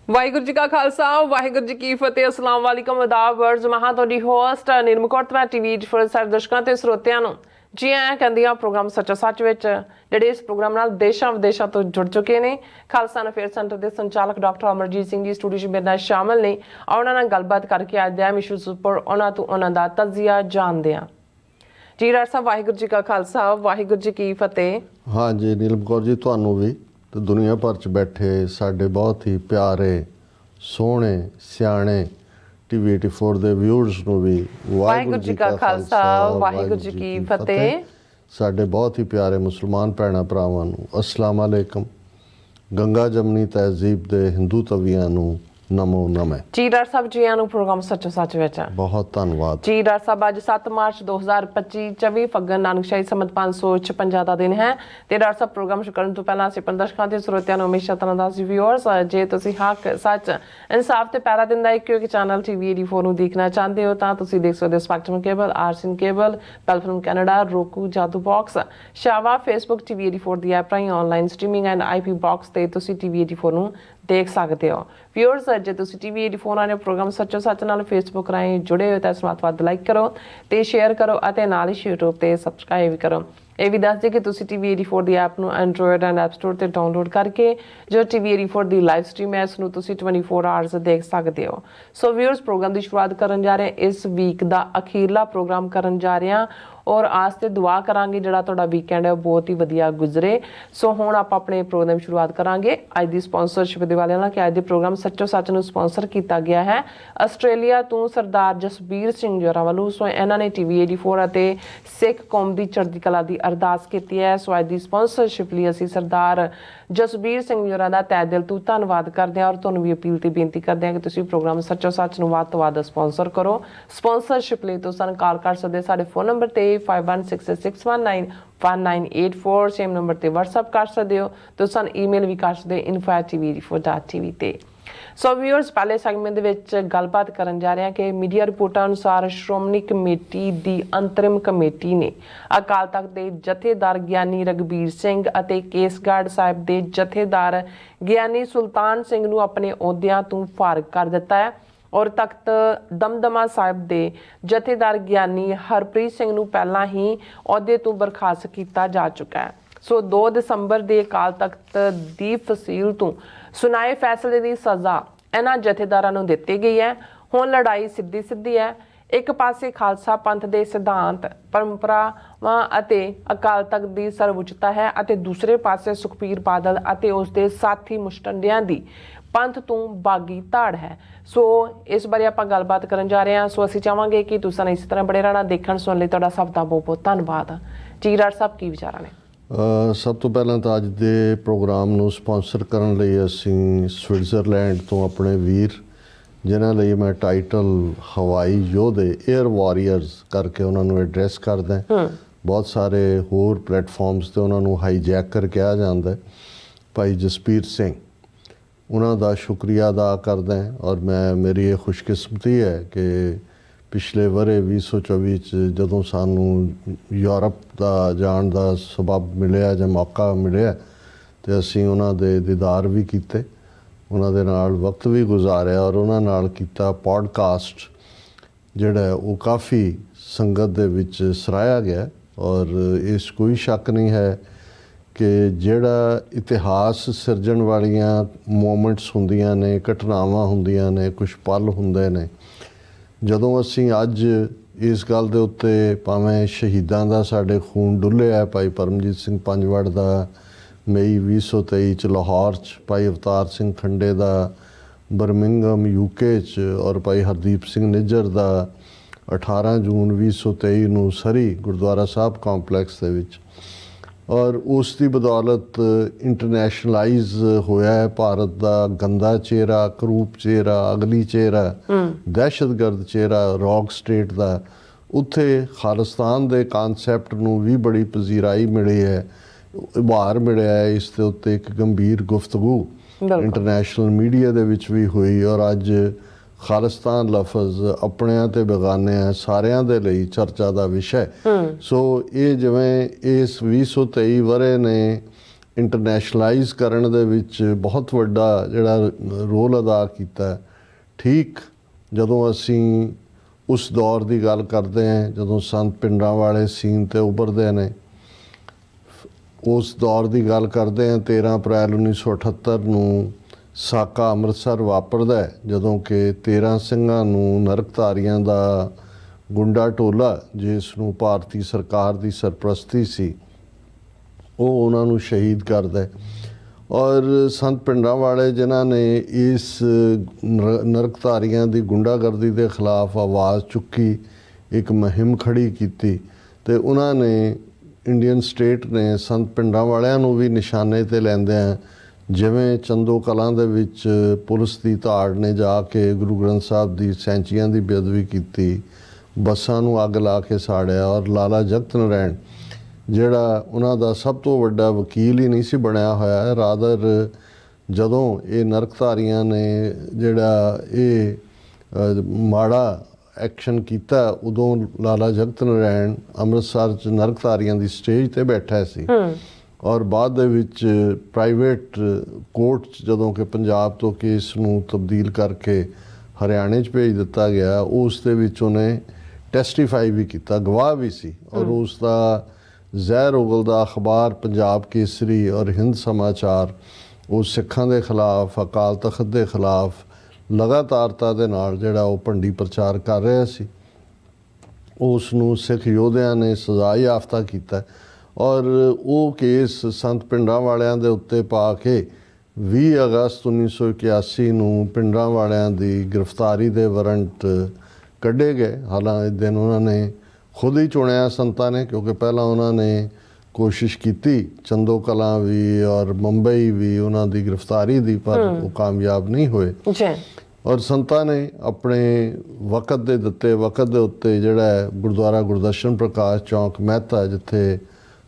ਵਾਹਿਗੁਰੂ ਜੀ ਕਾ ਖਾਲਸਾ ਵਾਹਿਗੁਰੂ ਜੀ ਕੀ ਫਤਿਹ। ਅਸਲਾਮ ਵਾਲੇਕਮ ਆਦਾਬ ਵਰਜ਼ ਮਹਾਂ ਤੁਹਾਡੀ host ਨਿਰਮਕੌਰ TV four ਸਾਰੇ ਦਰਸ਼ਕਾਂ ਤੇ ਸਰੋਤਿਆਂ ਨੂੰ ਜੀ ਆਇਆਂ ਕਹਿੰਦੀਆਂ ਪ੍ਰੋਗਰਾਮ ਸੱਚਾ ਸੱਚ ਵਿੱਚ ਜਿਹੜੇ ਇਸ ਪ੍ਰੋਗਰਾਮ ਨਾਲ ਦੇਸ਼ਾਂ ਵਿਦੇਸ਼ਾਂ ਤੋਂ ਜੁੜ ਚੁੱਕੇ ਨੇ। ਖਾਲਸਾ ਅਫੇਅਰ ਸੈਂਟਰ ਦੇ ਸੰਚਾਲਕ ਡਾਕਟਰ ਅਮਰਜੀਤ ਸਿੰਘ ਜੀ ਸਟੂਡੀਓ 'ਚ ਮੇਰੇ ਨਾਲ ਸ਼ਾਮਲ ਨੇ। ਉਹਨਾਂ ਨਾਲ ਗੱਲਬਾਤ ਕਰਕੇ ਅੱਜ ਦੇ ਇਸ਼ੂਜ਼ ਉੱਪਰ ਉਹਨਾਂ ਤੋਂ ਉਹਨਾਂ ਦਾ ਤਜਜ਼ੀਆ ਜਾਣਦੇ ਹਾਂ। ਜੀ ਡਾਕਟਰ ਸਾਹਿਬ ਵਾਹਿਗੁਰੂ ਜੀ ਕਾ ਖਾਲਸਾ ਵਾਹਿਗੁਰੂ ਜੀ ਕੀ ਫਤਿਹ। हाँ जी नीलम कौर जी ਤੁਹਾਨੂੰ ਵੀ ਤੇ ਦੁਨੀਆ ਭਰ 'ਚ ਬੈਠੇ ਸਾਡੇ ਬਹੁਤ ਹੀ ਪਿਆਰੇ ਸੋਹਣੇ ਸਿਆਣੇ ਟੀਵੀ 84 ਦੇ ਵਿਊਅਰਸ ਨੂੰ ਵੀ ਵਾਹਿਗੁਰੂ ਜੀ ਕਾ ਖਾਲਸਾ ਵਾਹਿਗੁਰੂ ਜੀ ਕੀ ਫਤਿਹ। ਸਾਡੇ ਬਹੁਤ ਹੀ ਪਿਆਰੇ ਮੁਸਲਮਾਨ ਭੈਣਾਂ ਭਰਾਵਾਂ ਨੂੰ ਅਸਲਾਮ ਅਲੈਕਮ। ਗੰਗਾ ਜਮਨੀ ਤਹਿਜ਼ੀਬ ਦੇ ਹਿੰਦੂ ਤਵੀਆਂ ਨੂੰ ਨਮੋ ਨਮः। ਜੀ ਡਾਕਟਰ ਸਾਹਿਬ ਜੀ ਆਨੂੰ ਪ੍ਰੋਗਰਾਮ ਸੱਚੋ ਸੱਚ ਵਿੱਚ ਬਹੁਤ ਧੰਨਵਾਦ ਜੀ ਡਾਕਟਰ ਸਾਹਿਬ। ਅੱਜ 7 ਮਾਰਚ 2025 24 ਫੱਗਣ ਨਾਨਕਸ਼ਾਹੀ ਸੰਮਤ 556 ਦਾ ਦਿਨ ਹੈ ਤੇ ਡਾਕਟਰ ਸਾਹਿਬ ਪ੍ਰੋਗਰਾਮ ਸ਼ੁਰੂ ਕਰਨ ਤੋਂ ਪਹਿਲਾਂ ਅਸੀਂ ਦਰਸ਼ਕਾਂ ਤੇ ਸਰੋਤਿਆਂ ਨੂੰ ਹਮੇਸ਼ਾ ਤਰ੍ਹਾਂ ਦਾ ਵਿਊਅਰਸ ਜੇ ਤੁਸੀਂ ਹੱਕ ਸੱਚ ਇਨਸਾਫ ਤੇ ਪੈਰਾ ਦਿੰਦਾ ਇੱਕ ਚੈਨਲ ਟੀਵੀ 84 ਨੂੰ ਦੇਖਣਾ ਚਾਹੁੰਦੇ ਹੋ ਤਾਂ ਤੁਸੀਂ ਦੇਖ ਸਕਦੇ ਹੋ ਸਪੈਕਟਰਮ ਕੇਬਲ, ਆਰਸੀਨ ਕੇਬਲ, ਪੈਲਫਿਲਮ ਕੈਨੇਡਾ, ਰੋਕੂ, ਜਾਦੂ ਬਾਕਸ, ਸ਼ਾਵਾ, ਫੇਸਬੁੱਕ ਟੀਵੀ 84 ਦੀ ਐਪ ਰਾਹੀਂ online streaming and IP box ਤੇ ਤੁਸੀਂ ਟੀਵੀ 84 ਨੂੰ ਦੇਖ ਸਕਦੇ ਹੋ। ਵਿਊਅਰਸ ਜੇ ਤੁਸੀਂ ਟੀਵੀ 84 ਵਾਲੇ ਪ੍ਰੋਗਰਾਮ ਸੱਚੋ ਸੱਚ ਨਾਲ ਫੇਸਬੁੱਕ ਰਾਹੀਂ ਜੁੜੇ ਹੋ ਤਾਂ ਇਸ ਨੂੰ ਵੱਧ ਲਾਈਕ ਕਰੋ ਤੇ ਸ਼ੇਅਰ ਕਰੋ ਅਤੇ ਨਾਲ ਹੀ YouTube ਤੇ ਸਬਸਕ੍ਰਾਈਬ ਵੀ ਕਰੋ। ਇਹ ਵੀ ਦੱਸ ਦੇ ਕਿ ਤੁਸੀਂ ਟੀਵੀ 84 ਦੀ ਐਪ ਨੂੰ ਐਂਡਰੋਇਡ ਐਂਡ ਐਪ ਸਟੋਰ ਤੇ ਡਾਊਨਲੋਡ ਕਰਕੇ ਜੋ ਟੀਵੀ 84 ਦੀ ਲਾਈਵ ਸਟ੍ਰੀਮ ਹੈ ਇਸ ਨੂੰ ਤੁਸੀਂ 24 ਆਵਰਸ ਦੇਖ ਸਕਦੇ ਹੋ। ਸੋ ਵਿਊਅਰਸ ਪ੍ਰੋਗਰਾਮ ਦੀ ਸ਼ੁਰੂਆਤ ਕਰਨ ਜਾ ਰਹੇ ਇਸ ਵੀਕ ਦਾ ਅਖੀਰਲਾ ਪ੍ਰੋਗਰਾਮ ਕਰਨ ਜਾ ਰਹੇ ਹਾਂ ਔਰ ਆਸ ਤੇ ਦੁਆ ਕਰਾਂਗੇ ਜਿਹੜਾ ਤੁਹਾਡਾ ਵੀਕਐਂਡ ਹੈ ਉਹ ਬਹੁਤ ਹੀ ਵਧੀਆ ਗੁਜ਼ਰੇ। ਸੋ ਹੁਣ ਆਪਾਂ ਆਪਣੇ ਪ੍ਰੋਗਰਾਮ ਦੀ ਸ਼ੁਰੂਆਤ ਕਰਾਂਗੇ ਅੱਜ ਦੀ ਸਪਾਂਸਰਸ਼ਿਪ ਦੇ ਵਾਲਿਆਂ ਨਾਲ ਕਿ ਅੱਜ ਦੇ ਪ੍ਰੋਗਰਾਮ ਸੱਚੋ ਸੱਚ ਨੂੰ ਸਪਾਂਸਰ ਕੀਤਾ ਗਿਆ ਹੈ ਆਸਟ੍ਰੇਲੀਆ ਤੋਂ ਸਰਦਾਰ ਜਸਬੀਰ ਸਿੰਘ ਜੋਰਾ ਵੱਲੋਂ। ਸੋ ਇਹਨਾਂ ਨੇ ਟੀਵੀ 84 ਅਤੇ ਸਿੱਖ ਕੌਮ ਦੀ ਚੜ੍ਹਦੀ ਕਲਾ ਦੀ ਅਰਦਾਸ ਕੀਤੀ ਹੈ। ਸੋ ਅੱਜ ਦੀ ਸਪਾਂਸਰਸ਼ਿਪ ਲਈ ਅਸੀਂ ਸਰਦਾਰ ਜਸਬੀਰ ਸਿੰਘ ਜੋਰਾ ਦਾ ਤਹਿ ਦਿਲ ਤੋਂ ਧੰਨਵਾਦ ਕਰਦੇ ਹਾਂ ਔਰ ਤੁਹਾਨੂੰ ਵੀ ਅਪੀਲ ਤੇ ਬੇਨਤੀ ਕਰਦੇ ਹਾਂ ਕਿ ਤੁਸੀਂ ਪ੍ਰੋਗਰਾਮ ਸੱਚੋ ਸੱਚ ਨੂੰ ਵੱਧ ਤੋਂ ਵੱਧ ਸਪਾਂਸਰ ਕਰੋ। ਸਪਾਂਸਰਸ਼ਿਪ ਲਈ ਤੁਸੀਂ ਸਾਨੂੰ ਕਾਲ ਕਰ ਸਕਦੇ ਸਾਡੇ ਫੋਨ ਨੰਬਰ ਤੇ 5166191984 ਸੇਮ ਨੰਬਰ ਤੇ WhatsApp ਕਰ ਸਕਦੇ ਹੋ। ਤੁਸੀਂ ਸਾਨੂੰ ਈਮੇਲ ਵੀ ਕਰ ਸਕਦੇ info@tv84.tv ਤੇ। ਸੋ ਵਿਊਅਰਸ ਪਹਿਲੇ ਸੈਗਮੈਂਟ ਦੇ ਵਿੱਚ ਗੱਲਬਾਤ ਕਰਨ ਜਾ ਰਹੇ ਹਾਂ ਕਿ ਮੀਡੀਆ ਰਿਪੋਰਟਾਂ ਅਨੁਸਾਰ ਸ਼੍ਰੋਮਣੀ ਕਮੇਟੀ ਦੀ ਅੰਤਰਿਮ ਕਮੇਟੀ ਨੇ ਅਕਾਲ ਤਖਤ ਦੇ ਜਥੇਦਾਰ ਗਿਆਨੀ ਰਘਬੀਰ ਸਿੰਘ ਅਤੇ ਕੇਸਗੜ੍ਹ ਸਾਹਿਬ ਦੇ ਜਥੇਦਾਰ ਗਿਆਨੀ ਸੁਲਤਾਨ ਸਿੰਘ ਨੂੰ ਆਪਣੇ ਅਹੁਦਿਆਂ ਤੋਂ ਫਾਰਗ ਕਰ ਦਿੱਤਾ ਹੈ ਔਰ ਤਖਤ ਦਮਦਮਾ ਸਾਹਿਬ ਦੇ ਜਥੇਦਾਰ ਗਿਆਨੀ ਹਰਪ੍ਰੀਤ ਸਿੰਘ ਨੂੰ ਪਹਿਲਾਂ ਹੀ ਅਹੁਦੇ ਤੋਂ ਬਰਖਾਸਤ ਕੀਤਾ ਜਾ ਚੁੱਕਾ ਹੈ। ਸੋ 2 ਦਸੰਬਰ ਦੇ ਅਕਾਲ ਤਖਤ ਦੀ ਫਸੀਲ ਤੋਂ ਸੁਣਾਏ ਫੈਸਲੇ ਦੀ ਸਜ਼ਾ ਇਹਨਾਂ ਜਥੇਦਾਰਾਂ ਨੂੰ ਦਿੱਤੀ ਗਈ ਹੈ। ਹੁਣ ਲੜਾਈ ਸਿੱਧੀ ਹੈ। ਇੱਕ ਪਾਸੇ ਖਾਲਸਾ ਪੰਥ ਦੇ ਸਿਧਾਂਤ ਪਰੰਪਰਾਵਾਂ ਅਤੇ ਅਕਾਲ ਤਖਤ ਦੀ ਸਰਵਉੱਚਤਾ ਹੈ ਅਤੇ ਦੂਸਰੇ ਪਾਸੇ ਸੁਖਬੀਰ ਬਾਦਲ ਅਤੇ ਉਸਦੇ ਸਾਥੀ ਮੁਸ਼ਟੰਡਿਆਂ ਦੀ ਪੰਥ ਤੋਂ ਬਾਗੀ ਧਾੜ ਹੈ। ਸੋ ਇਸ ਬਾਰੇ ਆਪਾਂ ਗੱਲਬਾਤ ਕਰਨ ਜਾ ਰਹੇ ਹਾਂ। ਸੋ ਅਸੀਂ ਚਾਹਾਂਗੇ ਕਿ ਤੁਸੀਂ ਇਸੇ ਤਰ੍ਹਾਂ ਬੜੇ ਰਹਿਣਾ ਦੇਖਣ ਸੁਣਨ ਲਈ ਤੁਹਾਡਾ ਸਭ ਦਾ ਬਹੁਤ ਬਹੁਤ ਧੰਨਵਾਦ। ਜੀ ਡਾਕਟਰ ਸਾਹਿਬ ਕੀ ਵਿਚਾਰਾਂ ਨੇ? ਸਭ ਤੋਂ ਪਹਿਲਾਂ ਤਾਂ ਅੱਜ ਦੇ ਪ੍ਰੋਗਰਾਮ ਨੂੰ ਸਪਾਂਸਰ ਕਰਨ ਲਈ ਅਸੀਂ ਸਵਿਟਜ਼ਰਲੈਂਡ ਤੋਂ ਆਪਣੇ ਵੀਰ ਜਿਨ੍ਹਾਂ ਲਈ ਮੈਂ ਟਾਈਟਲ ਹਵਾਈ ਯੋਧੇ ਏਅਰ ਵਾਰੀਅਰਸ ਕਰਕੇ ਉਹਨਾਂ ਨੂੰ ਐਡਰੈਸ ਕਰਦਾ। ਬਹੁਤ ਸਾਰੇ ਹੋਰ ਪਲੇਟਫਾਰਮਸ ਤੇ ਉਹਨਾਂ ਨੂੰ ਹਾਈਜੈਕ ਕਰ ਕਿਹਾ ਜਾਂਦਾ। ਭਾਈ ਜਸਬੀਰ ਸਿੰਘ ਉਹਨਾਂ ਦਾ ਸ਼ੁਕਰੀਆ ਅਦਾ ਕਰਦਾ ਔਰ ਮੇਰੀ ਇਹ ਖੁਸ਼ਕਿਸਮਤੀ ਹੈ ਕਿ ਪਿਛਲੇ ਵਰੇ 2024 'ਚ ਜਦੋਂ ਸਾਨੂੰ ਯੂਰਪ ਦਾ ਜਾਣ ਦਾ ਸਬਬ ਮਿਲਿਆ ਜਾਂ ਮੌਕਾ ਮਿਲਿਆ ਤੇ ਅਸੀਂ ਉਹਨਾਂ ਦੇ ਦੀਦਾਰ ਵੀ ਕੀਤੇ, ਉਹਨਾਂ ਦੇ ਨਾਲ ਵਕਤ ਵੀ ਗੁਜ਼ਾਰਿਆ ਔਰ ਉਹਨਾਂ ਨਾਲ ਕੀਤਾ ਪੋਡਕਾਸਟ ਜਿਹੜਾ ਉਹ ਕਾਫੀ ਸੰਗਤ ਦੇ ਵਿੱਚ ਸਰਾਹਿਆ ਗਿਆ। ਔਰ ਇਸ ਕੋਈ ਸ਼ੱਕ ਨਹੀਂ ਹੈ ਕਿ ਜਿਹੜਾ ਇਤਿਹਾਸ ਸਿਰਜਣ ਵਾਲੀਆਂ ਮੂਮੈਂਟਸ ਹੁੰਦੀਆਂ ਨੇ, ਘਟਨਾਵਾਂ ਹੁੰਦੀਆਂ ਨੇ, ਕੁਛ ਪਲ ਹੁੰਦੇ ਨੇ, ਜਦੋਂ ਅਸੀਂ ਅੱਜ ਇਸ ਗੱਲ ਦੇ ਉੱਤੇ ਭਾਵੇਂ ਸ਼ਹੀਦਾਂ ਦਾ ਸਾਡੇ ਖੂਨ ਡੁੱਲਿਆ, ਭਾਈ ਪਰਮਜੀਤ ਸਿੰਘ ਪੰਜਵੜ ਦਾ ਮਈ 2023 'ਚ ਲਾਹੌਰ 'ਚ, ਭਾਈ ਅਵਤਾਰ ਸਿੰਘ ਖੰਡੇ ਦਾ ਬਰਮਿੰਗਮ UK 'ਚ ਔਰ ਭਾਈ ਹਰਦੀਪ ਸਿੰਘ ਨਿੱਜਰ ਦਾ 18 ਜੂਨ 2023 ਨੂੰ ਸਰੀ ਗੁਰਦੁਆਰਾ ਸਾਹਿਬ ਕੰਪਲੈਕਸ ਦੇ ਵਿੱਚ। ਔਰ ਉਸ ਦੀ ਬਦੌਲਤ ਇੰਟਰਨੈਸ਼ਨਲਾਈਜ਼ ਹੋਇਆ ਹੈ ਭਾਰਤ ਦਾ ਗੰਦਾ ਚਿਹਰਾ, ਕਰੂਪ ਚਿਹਰਾ, ਅਗਲੀ ਚਿਹਰਾ, ਦਹਿਸ਼ਤਗਰਦ ਚਿਹਰਾ ਰੌਕ ਸਟੇਟ ਦਾ। ਉੱਥੇ ਖਾਲਿਸਤਾਨ ਦੇ ਕਾਨਸੈਪਟ ਨੂੰ ਵੀ ਬੜੀ ਪਜ਼ੀਰਾਈ ਮਿਲੀ ਹੈ, ਉਭਾਰ ਮਿਲਿਆ ਹੈ। ਇਸ ਦੇ ਉੱਤੇ ਇੱਕ ਗੰਭੀਰ ਗੁਫ਼ਤਗੂ ਇੰਟਰਨੈਸ਼ਨਲ ਮੀਡੀਆ ਦੇ ਵਿੱਚ ਵੀ ਹੋਈ ਔਰ ਅੱਜ ਖਾਲਿਸਤਾਨ ਲਫ਼ਜ਼ ਆਪਣਿਆਂ ਤੇ ਬੇਗਾਨਿਆਂ ਸਾਰਿਆਂ ਦੇ ਲਈ ਚਰਚਾ ਦਾ ਵਿਸ਼ਾ। ਸੋ ਇਹ ਜਿਵੇਂ ਇਸ 2023 ਵਰੇ ਨੇ ਇੰਟਰਨੈਸ਼ਨਲਾਈਜ਼ ਕਰਨ ਦੇ ਵਿੱਚ ਬਹੁਤ ਵੱਡਾ ਜਿਹੜਾ ਰੋਲ ਅਦਾ ਕੀਤਾ। ਠੀਕ ਜਦੋਂ ਅਸੀਂ ਉਸ ਦੌਰ ਦੀ ਗੱਲ ਕਰਦੇ ਹਾਂ ਜਦੋਂ ਸੰਤ ਪਿੰਡਾਂ ਵਾਲੇ ਸੀਨ 'ਤੇ ਉੱਭਰਦੇ ਨੇ, ਉਸ ਦੌਰ ਦੀ ਗੱਲ ਕਰਦੇ ਹਾਂ 13 ਅਪ੍ਰੈਲ 1978 ਨੂੰ ਸਾਕਾ ਅੰਮ੍ਰਿਤਸਰ ਵਾਪਰਦਾ ਹੈ, ਜਦੋਂ ਕਿ 13 ਸਿੰਘਾਂ ਨੂੰ ਨਰਕਧਾਰੀਆਂ ਦਾ ਗੁੰਡਾ ਟੋਲਾ ਜਿਸ ਨੂੰ ਭਾਰਤੀ ਸਰਕਾਰ ਦੀ ਸਰਪ੍ਰਸਤੀ ਸੀ ਉਹ ਉਹਨਾਂ ਨੂੰ ਸ਼ਹੀਦ ਕਰਦਾ ਹੈ। ਔਰ ਸੰਤ ਪਿੰਡਾਂ ਵਾਲੇ ਜਿਨ੍ਹਾਂ ਨੇ ਇਸ ਨਰਕਧਾਰੀਆਂ ਦੀ ਗੁੰਡਾਗਰਦੀ ਦੇ ਖਿਲਾਫ ਆਵਾਜ਼ ਚੁੱਕੀ, ਇੱਕ ਮੁਹਿੰਮ ਖੜੀ ਕੀਤੀ, ਤੇ ਉਹਨਾਂ ਨੇ ਇੰਡੀਅਨ ਸਟੇਟ ਨੇ ਸੰਤ ਪਿੰਡਾਂ ਵਾਲਿਆਂ ਨੂੰ ਵੀ ਨਿਸ਼ਾਨੇ 'ਤੇ ਲੈਂਦਿਆਂ, ਜਿਵੇਂ ਚੰਦੋ ਕਲਾਂ ਦੇ ਵਿੱਚ ਪੁਲਿਸ ਦੀ ਧਾੜ ਨੇ ਜਾ ਕੇ ਗੁਰੂ ਗ੍ਰੰਥ ਸਾਹਿਬ ਦੀ ਸੈਂਚੀਆਂ ਦੀ ਬੇਅਦਬੀ ਕੀਤੀ, ਬੱਸਾਂ ਨੂੰ ਅੱਗ ਲਾ ਕੇ ਸਾੜਿਆ, ਔਰ ਲਾਲਾ ਜਗਤ ਨਾਰਾਇਣ ਜਿਹੜਾ ਉਹਨਾਂ ਦਾ ਸਭ ਤੋਂ ਵੱਡਾ ਵਕੀਲ ਹੀ ਨਹੀਂ ਸੀ ਬਣਿਆ ਹੋਇਆ, ਰਾਦਰ ਜਦੋਂ ਇਹ ਨਰਕਧਾਰੀਆਂ ਨੇ ਜਿਹੜਾ ਇਹ ਮਾੜਾ ਐਕਸ਼ਨ ਕੀਤਾ ਉਦੋਂ ਲਾਲਾ ਜਗਤ ਨਾਰਾਇਣ ਅੰਮ੍ਰਿਤਸਰ 'ਚ ਨਰਕਧਾਰੀਆਂ ਦੀ ਸਟੇਜ 'ਤੇ ਬੈਠਾ ਸੀ। ਔਰ ਬਾਅਦ ਦੇ ਵਿੱਚ ਪ੍ਰਾਈਵੇਟ ਕੋਰਟ 'ਚ ਜਦੋਂ ਕਿ ਪੰਜਾਬ ਤੋਂ ਕੇਸ ਨੂੰ ਤਬਦੀਲ ਕਰਕੇ ਹਰਿਆਣੇ 'ਚ ਭੇਜ ਦਿੱਤਾ ਗਿਆ, ਉਸ ਦੇ ਵਿੱਚ ਉਹਨੇ ਟੈਸਟੀਫਾਈ ਵੀ ਕੀਤਾ, ਗਵਾਹ ਵੀ ਸੀ। ਔਰ ਉਸ ਦਾ ਜ਼ਹਿਰ ਉਗਲਦਾ ਅਖਬਾਰ ਪੰਜਾਬ ਕੇਸਰੀ ਔਰ ਹਿੰਦ ਸਮਾਚਾਰ ਉਹ ਸਿੱਖਾਂ ਦੇ ਖਿਲਾਫ, ਅਕਾਲ ਤਖਤ ਦੇ ਖਿਲਾਫ ਲਗਾਤਾਰਤਾ ਦੇ ਨਾਲ ਜਿਹੜਾ ਉਹ ਭੰਡੀ ਪ੍ਰਚਾਰ ਕਰ ਰਿਹਾ ਸੀ, ਉਸ ਨੂੰ ਸਿੱਖ ਯੋਧਿਆਂ ਨੇ ਸਜ਼ਾ ਯਾਫਤਾ ਕੀਤਾ। ਔਰ ਉਹ ਕੇਸ ਸੰਤ ਪਿੰਡਾਂ ਵਾਲਿਆਂ ਦੇ ਉੱਤੇ ਪਾ ਕੇ 20 ਅਗਸਤ 1981 ਨੂੰ ਪਿੰਡਾਂ ਵਾਲਿਆਂ ਦੀ ਗ੍ਰਿਫਤਾਰੀ ਦੇ ਵਾਰੰਟ ਕੱਢੇ ਗਏ। ਹਾਲਾਂਕਿ ਇਸ ਦਿਨ ਉਹਨਾਂ ਨੇ ਖੁਦ ਹੀ ਚੁਣਿਆ ਸੰਤਾਂ ਨੇ, ਕਿਉਂਕਿ ਪਹਿਲਾਂ ਉਹਨਾਂ ਨੇ ਕੋਸ਼ਿਸ਼ ਕੀਤੀ ਚੰਦੋ ਕਲਾਂ ਵੀ ਔਰ ਮੁੰਬਈ ਵੀ ਉਹਨਾਂ ਦੀ ਗ੍ਰਿਫਤਾਰੀ ਦੀ, ਪਰ ਉਹ ਕਾਮਯਾਬ ਨਹੀਂ ਹੋਏ। ਔਰ ਸੰਤਾਂ ਨੇ ਆਪਣੇ ਵਕਤ ਦੇ ਦਿੱਤੇ ਵਕਤ ਦੇ ਉੱਤੇ ਜਿਹੜਾ ਗੁਰਦੁਆਰਾ ਗੁਰਦਰਸ਼ਨ ਪ੍ਰਕਾਸ਼ ਚੌਂਕ ਮਹਿਤਾ, ਜਿੱਥੇ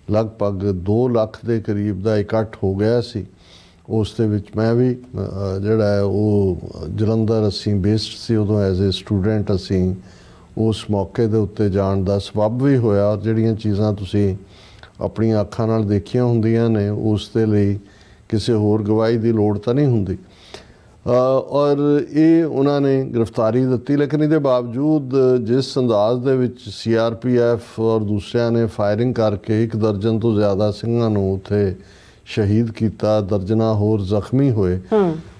ਲਗਭਗ 2 ਲੱਖ ਦੇ ਕਰੀਬ ਦਾ ਇਕੱਠ ਹੋ ਗਿਆ ਸੀ, ਉਸ ਦੇ ਵਿੱਚ ਮੈਂ ਵੀ ਜਿਹੜਾ ਉਹ ਜਲੰਧਰ ਅਸੀਂ ਬੇਸਡ ਸੀ ਉਦੋਂ ਐਜ਼ ਏ ਸਟੂਡੈਂਟ, ਅਸੀਂ ਉਸ ਮੌਕੇ ਦੇ ਉੱਤੇ ਜਾਣ ਦਾ ਸਬੱਬ ਵੀ ਹੋਇਆ। ਔਰ ਜਿਹੜੀਆਂ ਚੀਜ਼ਾਂ ਤੁਸੀਂ ਆਪਣੀਆਂ ਅੱਖਾਂ ਨਾਲ ਦੇਖੀਆਂ ਹੁੰਦੀਆਂ ਨੇ ਉਸ ਦੇ ਲਈ ਕਿਸੇ ਹੋਰ ਗਵਾਹੀ ਦੀ ਲੋੜ ਤਾਂ ਨਹੀਂ ਹੁੰਦੀ। ਔਰ ਇਹ ਉਹਨਾਂ ਨੇ ਗ੍ਰਿਫਤਾਰੀ ਦਿੱਤੀ, ਲੇਕਿਨ ਇਹਦੇ ਬਾਵਜੂਦ ਜਿਸ ਅੰਦਾਜ਼ ਦੇ ਵਿੱਚ CRPF ਔਰ ਦੂਸਰਿਆਂ ਨੇ ਫਾਇਰਿੰਗ ਕਰਕੇ 1 ਦਰਜਨ ਤੋਂ ਜ਼ਿਆਦਾ ਸਿੰਘਾਂ ਨੂੰ ਉੱਥੇ ਸ਼ਹੀਦ ਕੀਤਾ, ਦਰਜਨਾਂ ਹੋਰ ਜ਼ਖਮੀ ਹੋਏ,